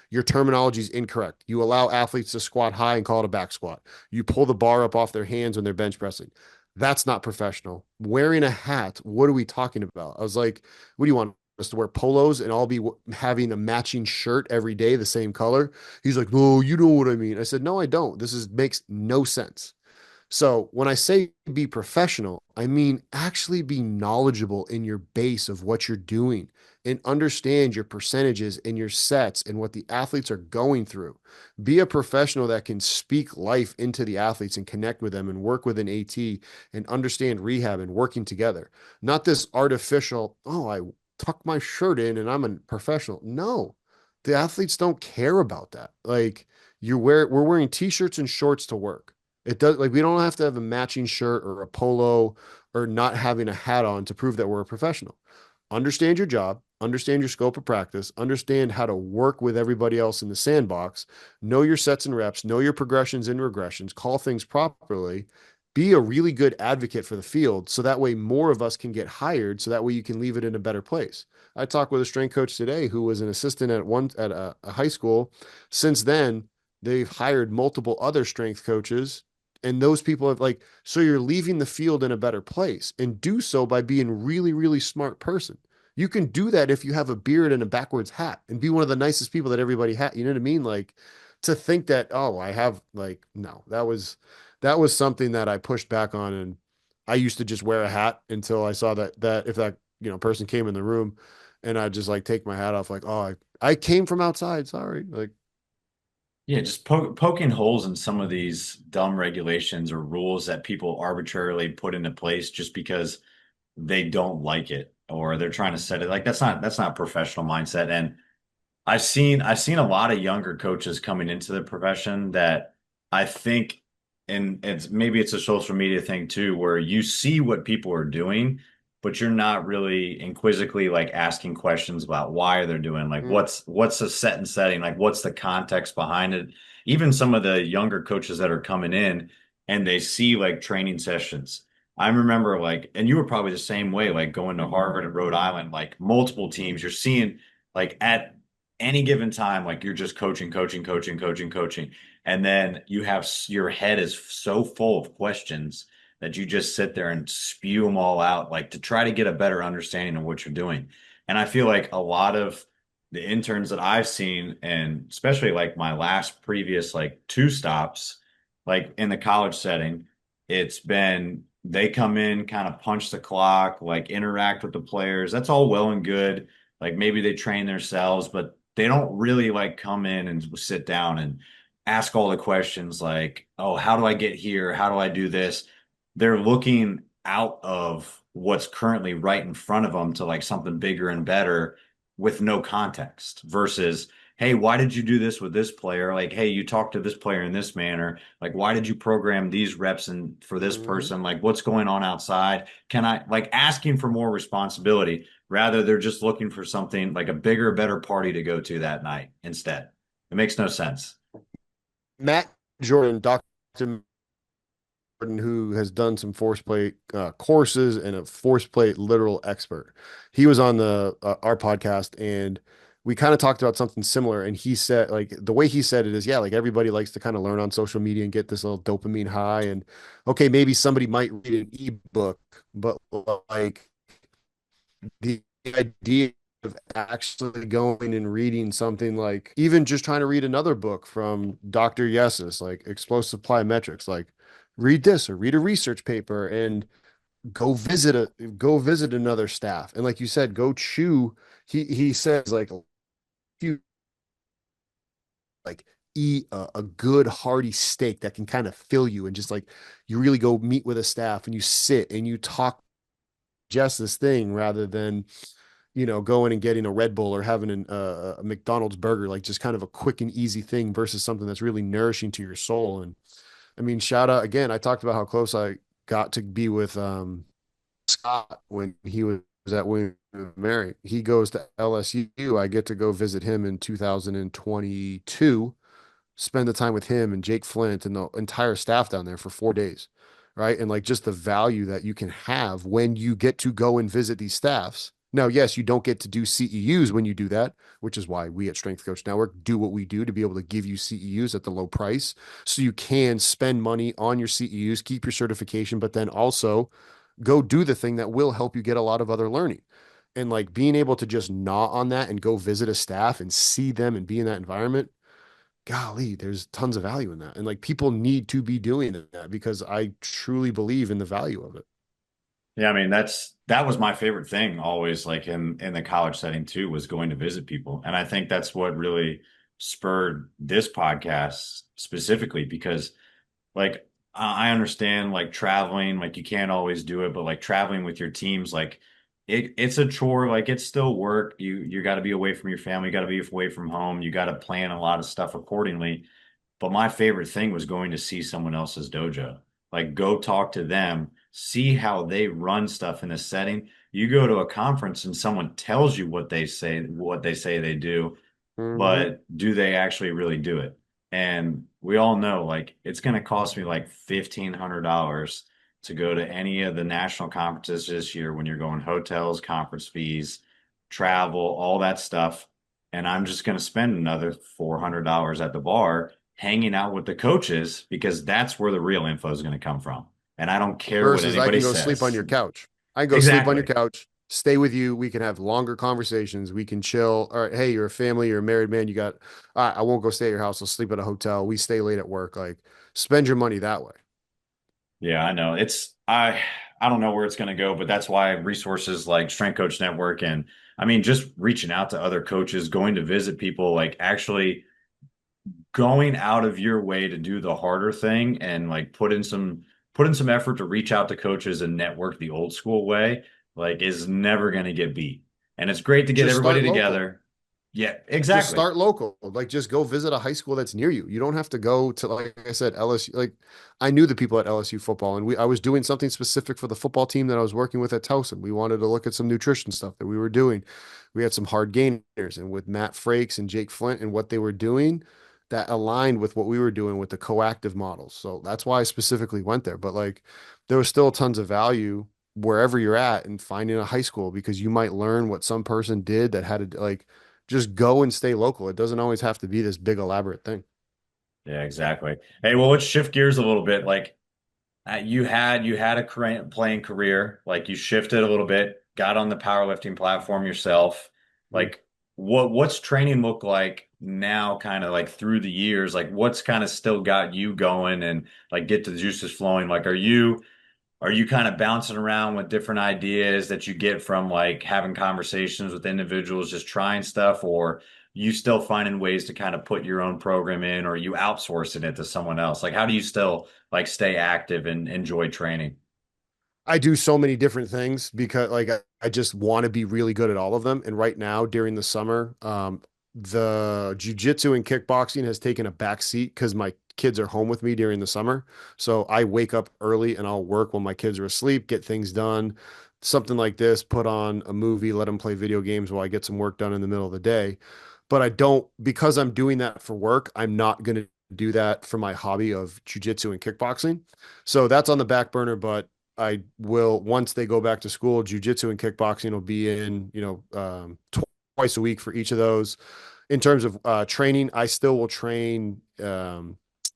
Your terminology is incorrect. You allow athletes to squat high and call it a back squat. You pull the bar up off their hands when they're bench pressing. That's not professional. Wearing a hat, what are we talking about? I was like, what do you want us to wear polos and all be having a matching shirt every day, the same color? He's like, no, you know what I mean. I said, no, I don't. Makes no sense. So when I say be professional, I mean actually be knowledgeable in your base of what you're doing and understand your percentages and your sets and what the athletes are going through. Be a professional that can speak life into the athletes and connect with them and work with an AT and understand rehab and working together. Not this artificial, oh, I tuck my shirt in and I'm a professional. No, the athletes don't care about that. Like, we're wearing t-shirts and shorts to work. It does like we don't have to have a matching shirt or a polo or not having a hat on to prove that we're a professional. Understand your job, understand your scope of practice, understand how to work with everybody else in the sandbox, know your sets and reps, know your progressions and regressions, call things properly, be a really good advocate for the field so that way more of us can get hired so that way you can leave it in a better place. I talked with a strength coach today who was an assistant at a high school. Since then, they've hired multiple other strength coaches, and those people have like, so you're leaving the field in a better place, and do so by being really, really smart person. You can do that if you have a beard and a backwards hat and be one of the nicest people that everybody had. You know what I mean? Like to think that, oh, I have like, no, that was something that I pushed back on. And I used to just wear a hat until I saw that if that, person came in the room and I just like take my hat off, like, oh, I came from outside. Sorry. Like, Yeah, just poking holes in some of these dumb regulations or rules that people arbitrarily put into place just because they don't like it or they're trying to set it like that's not professional mindset. And I've seen a lot of younger coaches coming into the profession that I think, and maybe it's a social media thing too, where you see what people are doing, but you're not really inquisitively like asking questions about why they're doing like mm, what's the set and setting, like what's the context behind it. Even some of the younger coaches that are coming in and they see like training sessions. I remember like, and you were probably the same way, like going to Harvard and Rhode Island, like multiple teams, you're seeing like at any given time, like you're just coaching, coaching, coaching, coaching, coaching. And then you have your head is so full of questions that you just sit there and spew them all out, like to try to get a better understanding of what you're doing. And I feel like a lot of the interns that I've seen, and especially like my last previous like two stops, like in the college setting, it's been they come in, kind of punch the clock, like interact with the players. That's all well and good. Like maybe they train themselves, but they don't really like come in and sit down and ask all the questions like, oh, how do I get here? How do I do this? They're looking out of what's currently right in front of them to like something bigger and better with no context versus, hey, why did you do this with this player? Like, hey, you talked to this player in this manner. Like, why did you program these reps and for this mhm. person? Like, what's going on outside? Can I like asking for more responsibility? Rather, they're just looking for something like a bigger, better party to go to that night instead. It makes no sense. Matt Jordan, Dr. who has done some force plate courses and a force plate literal expert. He was on the our podcast and we kind of talked about something similar. And he said, like, the way he said it is, yeah, like everybody likes to kind of learn on social media and get this little dopamine high. And okay, maybe somebody might read an ebook, but like the idea of actually going and reading something like even just trying to read another book from Dr. Yesus, like explosive plyometrics, like read this or read a research paper and go visit another staff. And like you said, go chew. He says like you like eat a good hearty steak that can kind of fill you and just like you really go meet with a staff and you sit and you talk just this thing rather than going and getting a Red Bull or having a McDonald's burger, like just kind of a quick and easy thing versus something that's really nourishing to your soul. And I mean, shout out again. I talked about how close I got to be with Scott when he was at William and Mary. He goes to LSU. I get to go visit him in 2022, spend the time with him and Jake Flint and the entire staff down there for 4 days. Right. And like just the value that you can have when you get to go and visit these staffs. Now, yes, you don't get to do CEUs when you do that, which is why we at Strength Coach Network do what we do to be able to give you CEUs at the low price. So you can spend money on your CEUs, keep your certification, but then also go do the thing that will help you get a lot of other learning. And like being able to just gnaw on that and go visit a staff and see them and be in that environment, golly, there's tons of value in that. And like people need to be doing that because I truly believe in the value of it. Yeah, I mean that was my favorite thing always, like in the college setting too, was going to visit people. And I think that's what really spurred this podcast specifically because like I understand like traveling, like you can't always do it, but like traveling with your teams, like it's a chore, like it's still work. You got to be away from your family, you got to be away from home, you got to plan a lot of stuff accordingly. But my favorite thing was going to see someone else's dojo. Like go talk to them, see how they run stuff in a setting. You go to a conference and someone tells you what they say they do, Hmm. but do they actually really do it? And we all know like it's going to cost me like $1,500 to go to any of the national conferences this year when you're going hotels, conference fees, travel, all that stuff. And I'm just going to spend another $400 at the bar hanging out with the coaches because that's where the real info is going to come from. And I don't care what Versus I anybody can go sleep on says. your couch. I can go sleep on your Exactly. couch, stay with you. We can have longer conversations. We can chill. All right, hey, you're a family, you're a married man. You got, all right, I won't go stay at your house. I'll sleep at a hotel. We stay late at work. Like, spend your money that way. Yeah, I know. I don't know where it's going to go, but that's why resources like Strength Coach Network and I mean just reaching out to other coaches, going to visit people, like actually going out of your way to do the harder thing and like put in some effort to reach out to coaches and network the old school way, like is never going to get beat. And it's great to get Just everybody start local. together. Yeah, Just exactly. start local. Like, just go visit a high school that's near you. You don't have to go to, like I said, LSU. Like, I knew the people at LSU football, and I was doing something specific for the football team that I was working with at Towson. We wanted to look at some nutrition stuff that we were doing. We had some hard gainers, and with Matt Frakes and Jake Flint and what they were doing, that aligned with what we were doing with the coactive models. So that's why I specifically went there. But like, there was still tons of value wherever you're at and finding a high school because you might learn what some person did that had to like just go and stay local. It doesn't always have to be this big elaborate thing. Yeah, exactly. Hey, well, let's shift gears a little bit. Like you had a playing career, like you shifted a little bit, got on the powerlifting platform yourself. Mm. Like what's training look like now, kind of like through the years? Like what's kind of still got you going and like get the juices flowing? Like are you kind of bouncing around with different ideas that you get from like having conversations with individuals, just trying stuff, or you still finding ways to kind of put your own program in, or you outsourcing it to someone else? Like, how do you still like stay active and enjoy training? I do so many different things because like I just want to be really good at all of them. And right now during the summer, the jujitsu and kickboxing has taken a back seat because my kids are home with me during the summer. So I wake up early and I'll work when my kids are asleep, get things done. Something like this, put on a movie, let them play video games while I get some work done in the middle of the day. But I don't, because I'm doing that for work, I'm not going to do that for my hobby of jujitsu and kickboxing. So that's on the back burner, but I will, once they go back to school, jujitsu and kickboxing will be in, twice a week for each of those. In terms of training, I still will train.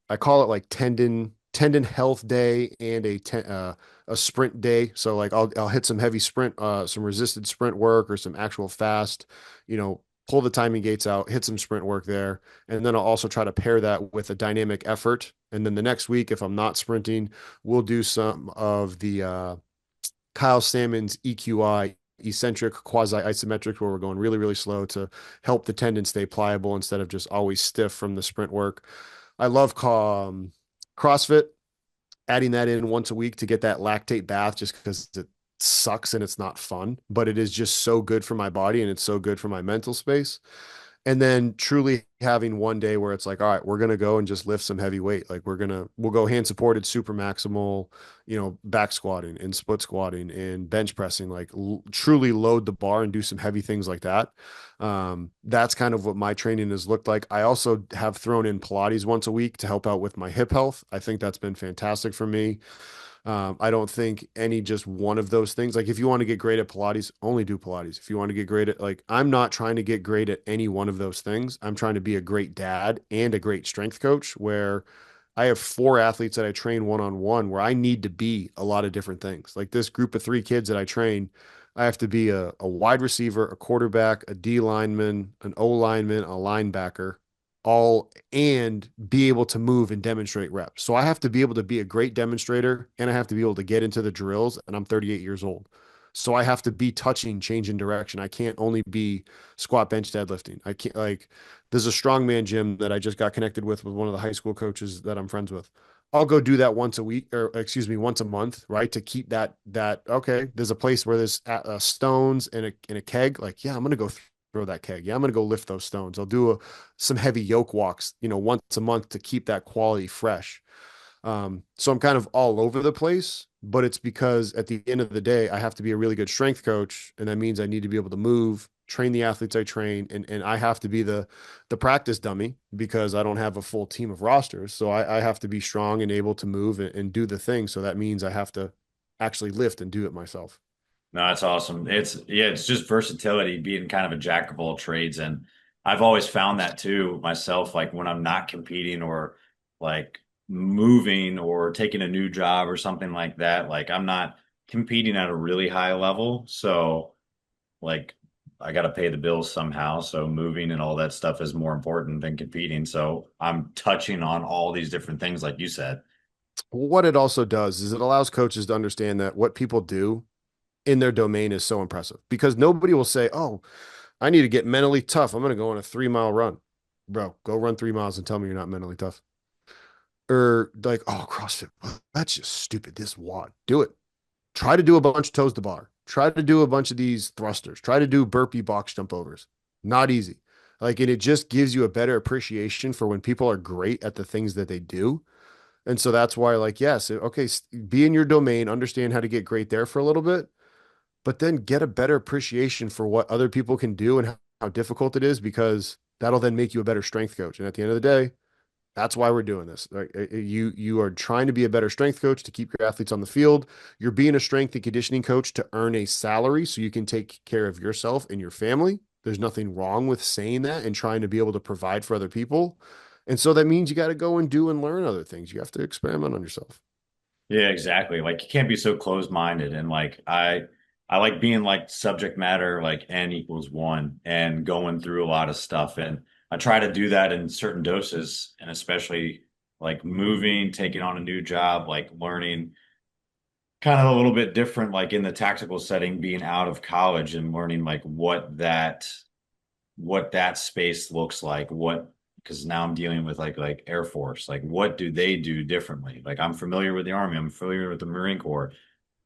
I call it like tendon health day and a sprint day. So like I'll hit some heavy sprint, some resisted sprint work or some actual fast, you know, pull the timing gates out, hit some sprint work there, and then I'll also try to pair that with a dynamic effort. And then the next week, if I'm not sprinting, we'll do some of the Kyle Salmon's EQI, eccentric quasi isometric, where we're going really, really slow to help the tendon stay pliable instead of just always stiff from the sprint work. I love CrossFit, adding that in once a week to get that lactate bath just because it sucks and it's not fun, but it is just so good for my body and it's so good for my mental space. And then truly having one day where it's like, all right, we're gonna go and just lift some heavy weight. Like we'll go hand supported super maximal, back squatting and split squatting and bench pressing, like truly load the bar and do some heavy things like that. That's kind of what my training has looked like. I also have thrown in Pilates once a week to help out with my hip health. I think that's been fantastic for me. I don't think any just one of those things. Like if you want to get great at Pilates, only do Pilates. If you want to get great at like, I'm not trying to get great at any one of those things. I'm trying to be a great dad and a great strength coach where I have four athletes that I train one-on-one where I need to be a lot of different things. Like this group of three kids that I train, I have to be a wide receiver, a quarterback, a D lineman, an O lineman, a linebacker, all and be able to move and demonstrate reps. So I have to be able to be a great demonstrator and I have to be able to get into the drills. And I'm 38 years old. So I have to be touching, changing direction. I can't only be squat, bench, deadlifting. I can't like there's a strongman gym that I just got connected with one of the high school coaches that I'm friends with. I'll go do that once a week or excuse me, once a month, right? To keep that okay, there's a place where there's stones and a keg. Like, yeah, I'm gonna go throw that keg. Yeah, I'm going to go lift those stones. I'll do some heavy yoke walks, once a month to keep that quality fresh. So I'm kind of all over the place, but it's because at the end of the day, I have to be a really good strength coach. And that means I need to be able to move, train the athletes I train, and I have to be the practice dummy because I don't have a full team of rosters. So I have to be strong and able to move and do the thing. So that means I have to actually lift and do it myself. No, that's awesome. It's just versatility, being kind of a jack of all trades. And I've always found that too myself, like when I'm not competing or like moving or taking a new job or something like that, like I'm not competing at a really high level. So like I got to pay the bills somehow. So moving and all that stuff is more important than competing. So I'm touching on all these different things, like you said. What it also does is it allows coaches to understand that what people do in their domain is so impressive because nobody will say, "Oh, I need to get mentally tough. I'm going to go on a 3 mile run." Bro, go run 3 miles and tell me you're not mentally tough. Or like, "Oh, CrossFit, that's just stupid. This WOD, do it. Try to do a bunch of toes to bar. Try to do a bunch of these thrusters. Try to do burpee box jump overs. Not easy." Like, and it just gives you a better appreciation for when people are great at the things that they do. And so that's why, like, yes, okay, be in your domain, understand how to get great there for a little bit, but then get a better appreciation for what other people can do and how difficult it is, because that'll then make you a better strength coach. And at the end of the day, that's why we're doing this. Like, you are trying to be a better strength coach to keep your athletes on the field. You're being a strength and conditioning coach to earn a salary so you can take care of yourself and your family. There's nothing wrong with saying that and trying to be able to provide for other people. And so that means you got to go and do and learn other things. You have to experiment on yourself. Yeah, exactly. Like you can't be so closed-minded. And like I like being like subject matter, like N equals one and going through a lot of stuff. And I try to do that in certain doses, and especially like moving, taking on a new job, like learning kind of a little bit different, like in the tactical setting, being out of college and learning like what that space looks like, what because now I'm dealing with like Air Force, like what do they do differently? Like I'm familiar with the Army, I'm familiar with the Marine Corps.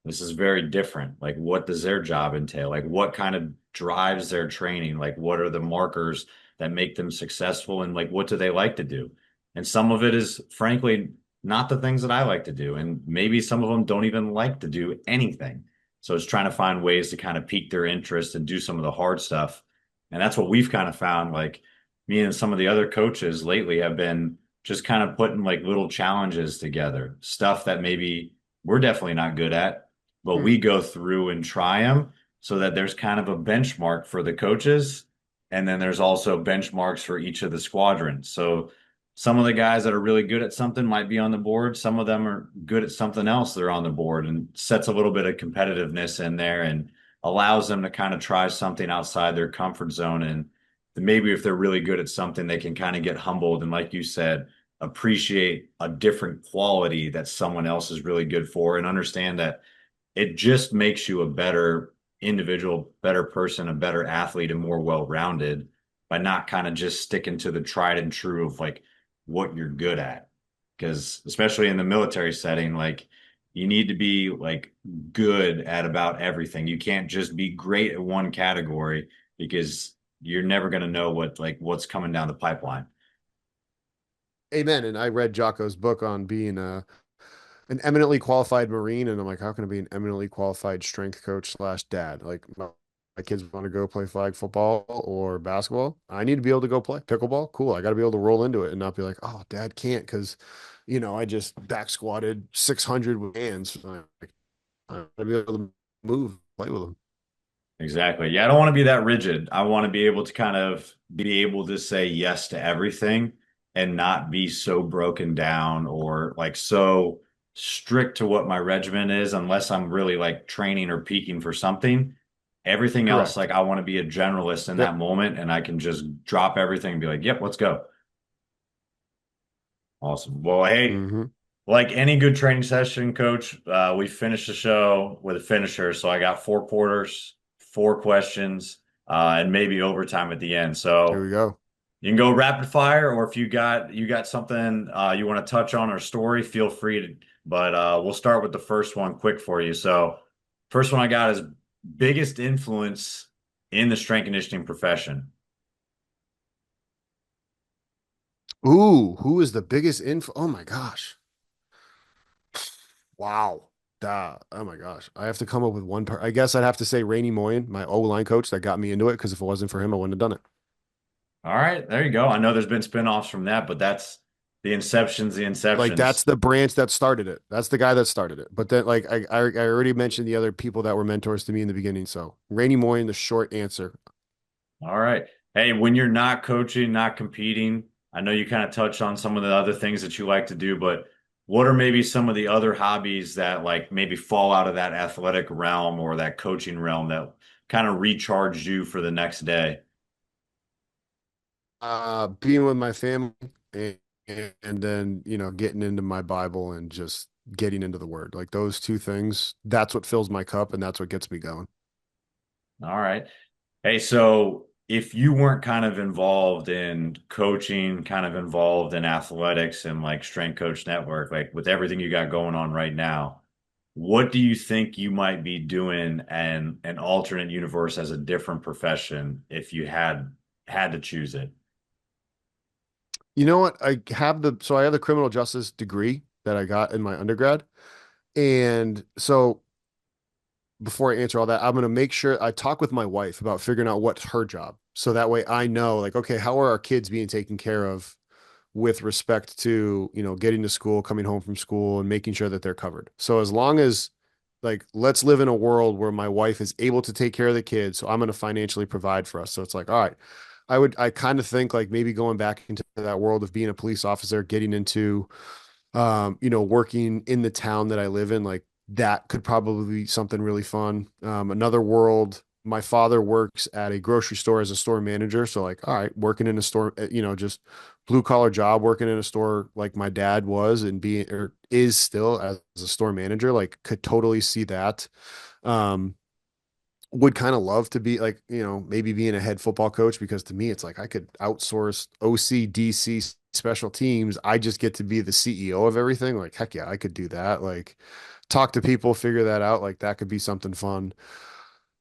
This is very different. Like what does their job entail? Like what kind of drives their training? Like what are the markers that make them successful and like what do they like to do? And some of it is frankly not the things that I like to do. And maybe some of them don't even like to do anything. So it's trying to find ways to kind of pique their interest and do some of the hard stuff. And that's what we've kind of found. Like me and some of the other coaches lately have been just kind of putting like little challenges together, stuff that maybe we're definitely not good at, but Hmm. we go through and try them so that there's kind of a benchmark for the coaches. And then there's also benchmarks for each of the squadrons. So some of the guys that are really good at something might be on the board. Some of them are good at something else. They're on the board and sets a little bit of competitiveness in there and allows them to kind of try something outside their comfort zone. And maybe if they're really good at something, they can kind of get humbled. And like you said, appreciate a different quality that someone else is really good for and understand that it just makes you a better individual, better person, a better athlete, and more well-rounded by not kind of just sticking to the tried and true of like what you're good at. Because especially in the military setting, like you need to be like good at about everything. You can't just be great at one category because you're never going to know what's coming down the pipeline. Amen. And I read Jocko's book on being an eminently qualified Marine, and I'm like, how can I be an eminently qualified strength coach slash dad? Like my kids want to go play flag football or basketball. I need to be able to go play pickleball. Cool. I got to be able to roll into it and not be like, oh, dad can't because, I just back squatted 600 with hands. Like, I got to be able to move, play with them. Exactly. Yeah, I don't want to be that rigid. I want to be able to kind of be able to say yes to everything and not be so broken down or like so strict to what my regimen is unless I'm really like training or peaking for something. Everything else, Correct. like I want to be a generalist in that Yep. moment and I can just drop everything and be like, yep, let's go. Awesome. Well, hey, Hmm. like any good training session, coach, we finished the show with a finisher. So I got 4 quarters, 4 questions, and maybe overtime at the end. Here So we go. you can go rapid fire, or if you got something you want to touch on or story, feel free to. But we'll start with the first one quick for you. So first one I got is biggest influence in the strength conditioning profession? Ooh, who is the biggest info? Oh my gosh. Wow. Duh. Oh my gosh. I have to come up with one part. I guess I'd have to say Rainey Moyen, my O-line coach that got me into it, because if it wasn't for him, I wouldn't have done it. All right, there you go. I know there's been spinoffs from that, but that's the Like inceptions. that's the branch that started it. That's the guy that started it. But then like I already mentioned the other people that were mentors to me in the beginning. So Rainey Moyen, the short answer. All right. Hey, when you're not coaching, not competing, I know you kind of touched on some of the other things that you like to do, but what are maybe some of the other hobbies that like maybe fall out of that athletic realm or that coaching realm that kind of recharge you for the next day? Being with my family and, and then, getting into my Bible and just getting into the word. Like those two things, that's what fills my cup and that's what gets me going. All right. Hey, so if you weren't kind of involved in coaching, kind of involved in athletics and like Strength Coach Network, like with everything you got going on right now, what do you think you might be doing and an alternate universe as a different profession if you had to choose it? You know what? I have the criminal justice degree that I got in my undergrad. And so before I answer all that, I'm going to make sure I talk with my wife about figuring out what's her job. So that way I know, like, okay, how are our kids being taken care of with respect to, getting to school, coming home from school, and making sure that they're covered. So as long as, like, let's live in a world where my wife is able to take care of the kids, so I'm going to financially provide for us. So it's like, all right, I kind of think like maybe going back into that world of being a police officer, getting into working in the town that I live in, like that could probably be something really fun. Another world, my father works at a grocery store as a store manager. So like, all right, working in a store, just blue collar job, working in a store like my dad was and being or is still as a store manager, like could totally see that. Um, would kind of love to be like, maybe being a head football coach because to me, it's like I could outsource OC, DC, special teams. I just get to be the CEO of everything. Like, heck yeah, I could do that. Like, talk to people, figure that out. Like, that could be something fun.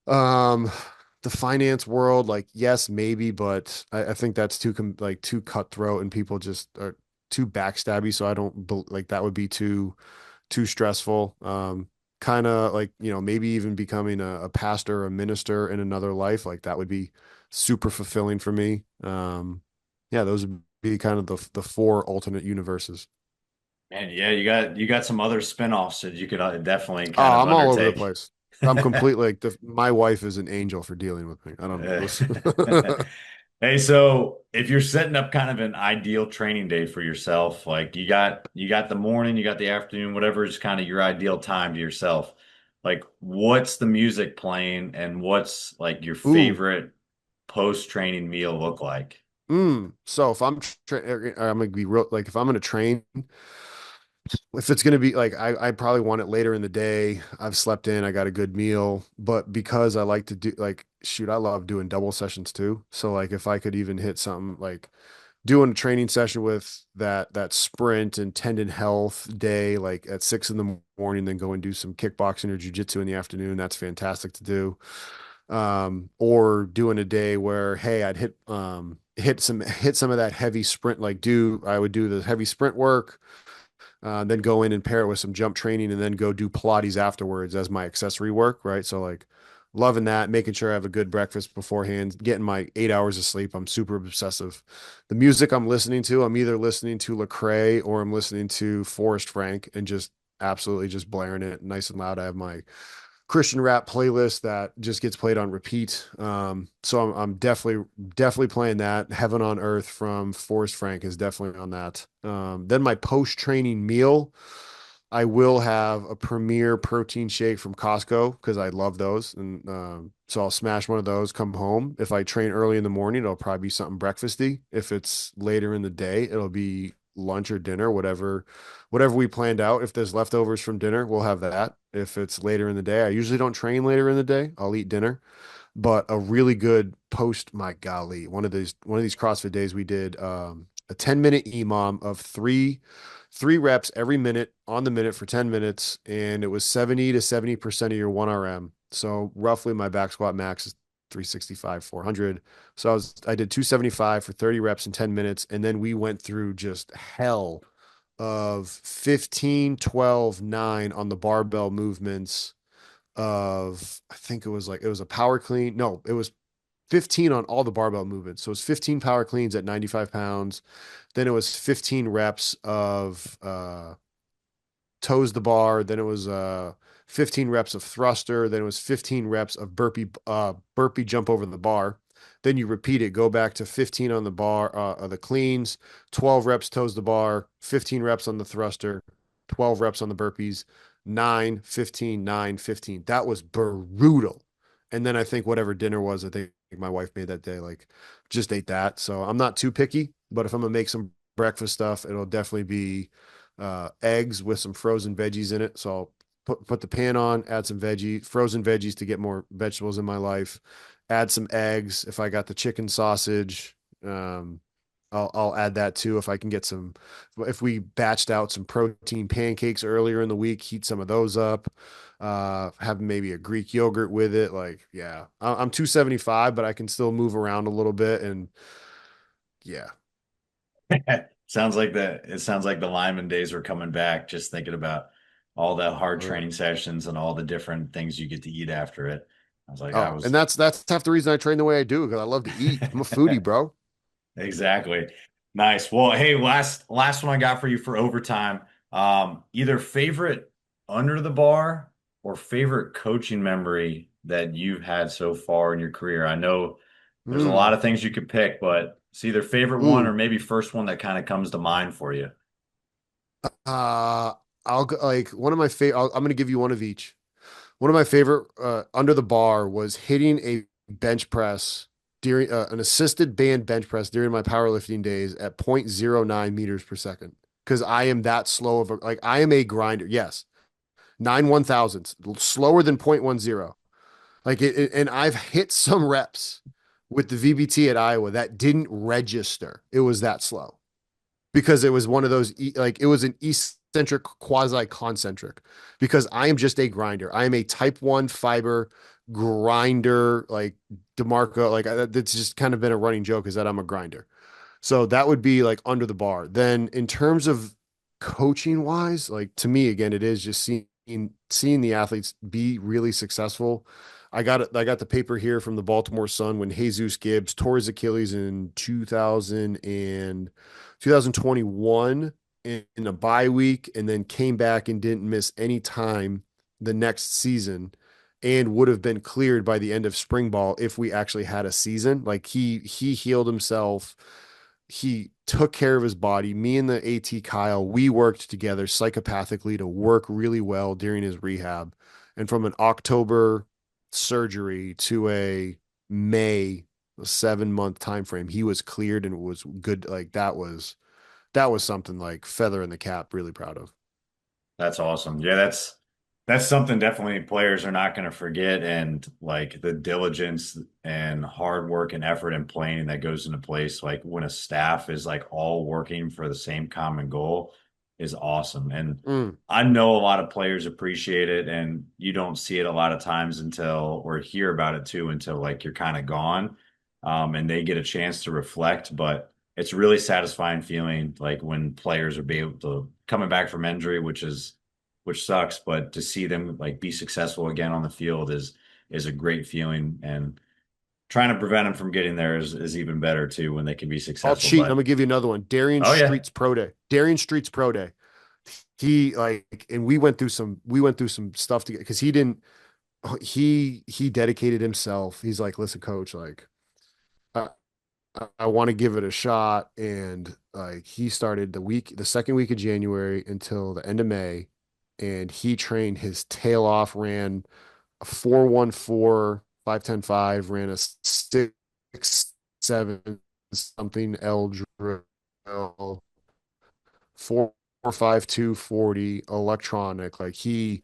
Um, the finance world, like, yes, maybe, but I think that's too cutthroat and people just are too backstabby. So I don't like that would be too stressful. Kind of like, maybe even becoming a pastor or a minister in another life, like that would be super fulfilling for me. Yeah, those would be kind of the four alternate universes. Man, yeah, you got some other spinoffs that you could definitely kind Oh, of I'm all over the undertake. place. I'm completely like my wife is an angel for dealing with me. I don't know this. Hey, so if you're setting up kind of an ideal training day for yourself, like you got the morning, you got the afternoon, whatever is kind of your ideal time to yourself. Like what's the music playing and what's like your Ooh, favorite post-training meal look like? so if I'm gonna be real, like if I'm gonna train, if it's going to be like I probably want it later in the day. I've slept in, I got a good meal, but because I like to do like shoot, I love doing double sessions too. So like if I could even hit something like doing a training session with that sprint and tendon health day, like at 6 in the morning, then go and do some kickboxing or jujitsu in the afternoon. That's fantastic to do. Or doing a day where, hey, I'd hit some of that heavy sprint, like I would do the heavy sprint work, then go in and pair it with some jump training and then go do Pilates afterwards as my accessory work, right? So like loving that, making sure I have a good breakfast beforehand, getting my 8 hours of sleep. I'm super obsessive. The music I'm listening to, I'm either listening to Lecrae or I'm listening to Forrest Frank and just absolutely just blaring it nice and loud. I have my Christian rap playlist that just gets played on repeat. So I'm definitely playing that. Heaven on Earth from Forrest Frank is definitely on that. Then my post training meal, I will have a Premier protein shake from Costco because I love those, and so I'll smash one of those. Come home. If I train early in the morning, it'll probably be something breakfasty. If it's later in the day, it'll be lunch or dinner, whatever we planned out. If there's leftovers from dinner, we'll have that. If it's later in the day, I usually don't train later in the day. I'll eat dinner. But a really good post, my golly, one of these CrossFit days we did a 10-minute EMOM of three reps every minute on the minute for 10 minutes, and it was 70 to 70% of your 1 RM. So roughly my back squat max is 365, 400. So I did 275 for 30 reps in 10 minutes. And then we went through just hell of 15, 12, 9 on the barbell movements of, I think it was a power clean. No, it was 15 on all the barbell movements. So it was 15 power cleans at 95 pounds. Then it was 15 reps of toes the bar. Then it was 15 reps of thruster. Then it was 15 reps of burpee jump over the bar. Then you repeat it, go back to 15 on the bar, the cleans, 12 reps toes the bar, 15 reps on the thruster, 12 reps on the burpees, 9, 15, 9, 15. That was brutal. And then I think whatever dinner was, I think my wife made that day, like just ate that. So I'm not too picky, but if I'm gonna make some breakfast stuff, it'll definitely be eggs with some frozen veggies in it. So I'll put the pan on, add some frozen veggies to get more vegetables in my life. Add some eggs. If I got the chicken sausage, I'll add that too. If I can get some, if we batched out some protein pancakes earlier in the week, heat some of those up. Have maybe a Greek yogurt with it. Like, yeah, I'm 275, but I can still move around a little bit. And yeah. It sounds like the Lyman days were coming back, just thinking about all the hard training sessions and all the different things you get to eat after it. I was like, I Oh, and was that's half the reason I train the way I do because I love to eat. I'm a foodie, bro. exactly. Nice. Well, hey, last one I got for you for overtime. Either favorite under the bar or favorite coaching memory that you've had so far in your career. I know there's a lot Mm. of things you could pick, but it's either favorite one or Ooh. maybe first one that kind of comes to mind for you. Uh, I'll go like one of my favorite. I'm going to give you one of each. One of my favorite under the bar was hitting a bench press during an assisted band bench press during my powerlifting days at 0.09 meters per second. Because I am that slow of a, like, I am a grinder. Yes. 9/1000ths, slower than 0.10. And I've hit some reps with the VBT at Iowa that didn't register. It was that slow because it was one of those like it was an eccentric quasi concentric because I am just a grinder. I am a type 1 fiber grinder like DeMarco like that's just kind of been a running joke is that I'm a grinder. So that would be like under the bar. Then in terms of coaching wise, like to me again it is just seeing the athletes be really successful. I got the paper here from the Baltimore Sun when Jesus Gibbs tore his Achilles in 2021 in a bye week and then came back and didn't miss any time the next season and would have been cleared by the end of spring ball if we actually had a season. Like he healed himself. He took care of his body. Me and the AT Kyle, we worked together psychopathically to work really well during his rehab. And from an October surgery to a May 7 month time frame, he was cleared and was good. Like that was something like feather in the cap, really proud of. That's awesome. Yeah, that's something definitely players are not going to forget, and like the diligence and hard work and effort and planning that goes into place, like when a staff is like all working for the same common goal is awesome. And Mm. I know a lot of players appreciate it, and you don't see it a lot of times until or hear about it too until like you're kind of gone, and they get a chance to reflect. But it's really satisfying feeling like when players are be able to coming back from injury, which sucks, but to see them like be successful again on the field is a great feeling. And trying to prevent them from getting there is even better too when they can be I'll successful. cheat. I'm But gonna give you another one. Darian oh yeah, Street's pro day. Darian Street's pro day. He like, and we went through some stuff together because he didn't. He dedicated himself. He's like, listen, coach, like I, I want to give it a shot. And like he started the second week of January until the end of May, and he trained his tail off, ran a 414, 510 5, ran a 6 7 something L drill, 4 5 2 40 electronic. Like he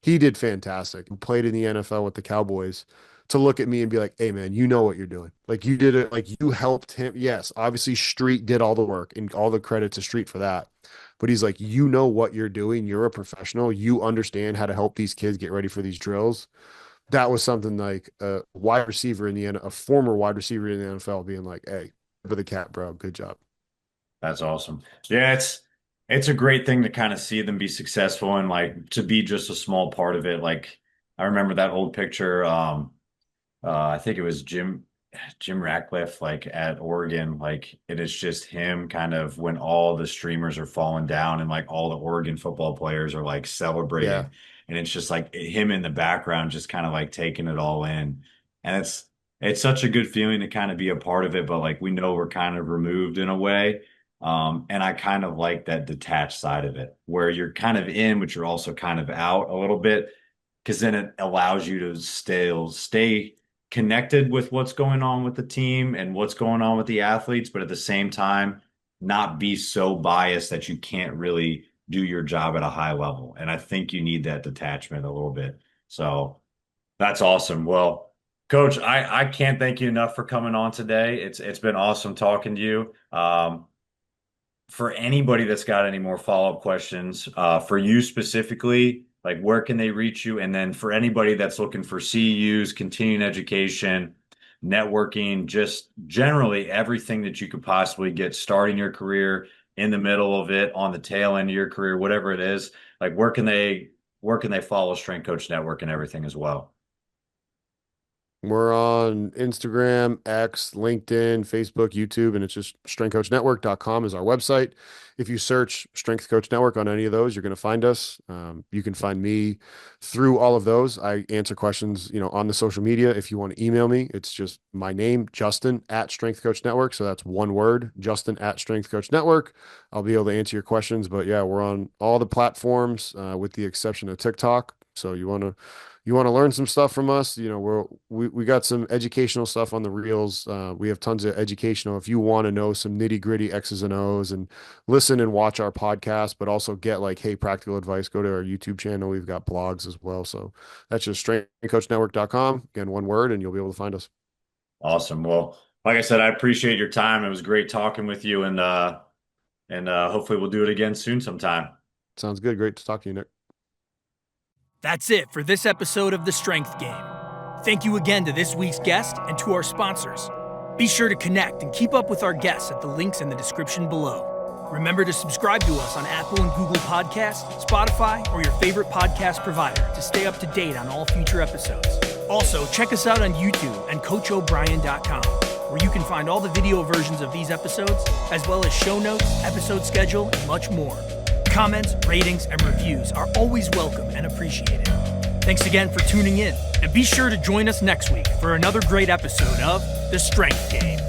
did fantastic and played in the NFL with the Cowboys to look at me and be like, hey man, you know what you're doing. Like you did it, like you helped him. Yes, obviously Street did all the work and all the credit to Street for that. But he's like, you know what you're doing. You're a professional. You understand how to help these kids get ready for these drills. that was something like a wide receiver in a former wide receiver in the NFL being like, "Hey, for the cat, bro, good job." That's awesome. Yeah, it's a great thing to kind of see them be successful and like to be just a small part of it. Like I remember that old picture. I think it was Jim Ratcliffe, like at Oregon, like it is just him kind of when all the streamers are falling down and like all the Oregon football players are like Yeah, celebrating, and it's just like him in the background, just kind of like taking it all in, and it's such a good feeling to kind of be a part of it, but like we know we're kind of removed in a way. And I kind of like that detached side of it where you're kind of in, but you're also kind of out a little bit because then it allows you to still stay connected with what's going on with the team and what's going on with the athletes, but at the same time, not be so biased that you can't really do your job at a high level. And I think you need that detachment a little bit. So that's awesome. Well, Coach, I can't thank you enough for coming on today. It's been awesome talking to you. For anybody that's got any more follow-up questions, for you specifically, like where can they reach you? And then for anybody that's looking for CEUs, continuing education, networking, just generally everything that you could possibly get starting your career, in the middle of it, on the tail end of your career, whatever it is, like where can they follow Strength Coach Network and everything as well? we're on Instagram, X, LinkedIn, Facebook, YouTube, and it's just strengthcoachnetwork.com is our website. If you search Strength Coach Network on any of those, you're going to find us. You can find me through all of those. I answer questions, on the social media. If you want to email me, it's just my name, Justin at Strength Coach Network. So that's one word, Justin at Strength Coach Network. I'll be able to answer your questions. But yeah, we're on all the platforms with the exception of TikTok. So you want to learn some stuff from us, we got some educational stuff on the reels. We have tons of educational. If you want to know some nitty gritty X's and O's and listen and watch our podcast, but also get like, hey, practical advice, go to our YouTube channel. We've got blogs as well. So that's just strengthcoachnetwork.com. Again, one word, and you'll be able to find us. Awesome. Well, like I said, I appreciate your time. It was great talking with you, and hopefully we'll do it again soon sometime. Sounds good. Great to talk to you, Nick. That's it for this episode of The Strength Game. Thank you again to this week's guest and to our sponsors. Be sure to connect and keep up with our guests at the links in the description below. Remember to subscribe to us on Apple and Google Podcasts, Spotify, or your favorite podcast provider to stay up to date on all future episodes. Also, check us out on YouTube and CoachO'Brien.com, where you can find all the video versions of these episodes, as well as show notes, episode schedule, and much more. Comments, ratings, and reviews are always welcome and appreciated. Thanks again for tuning in, and be sure to join us next week for another great episode of The Strength Game.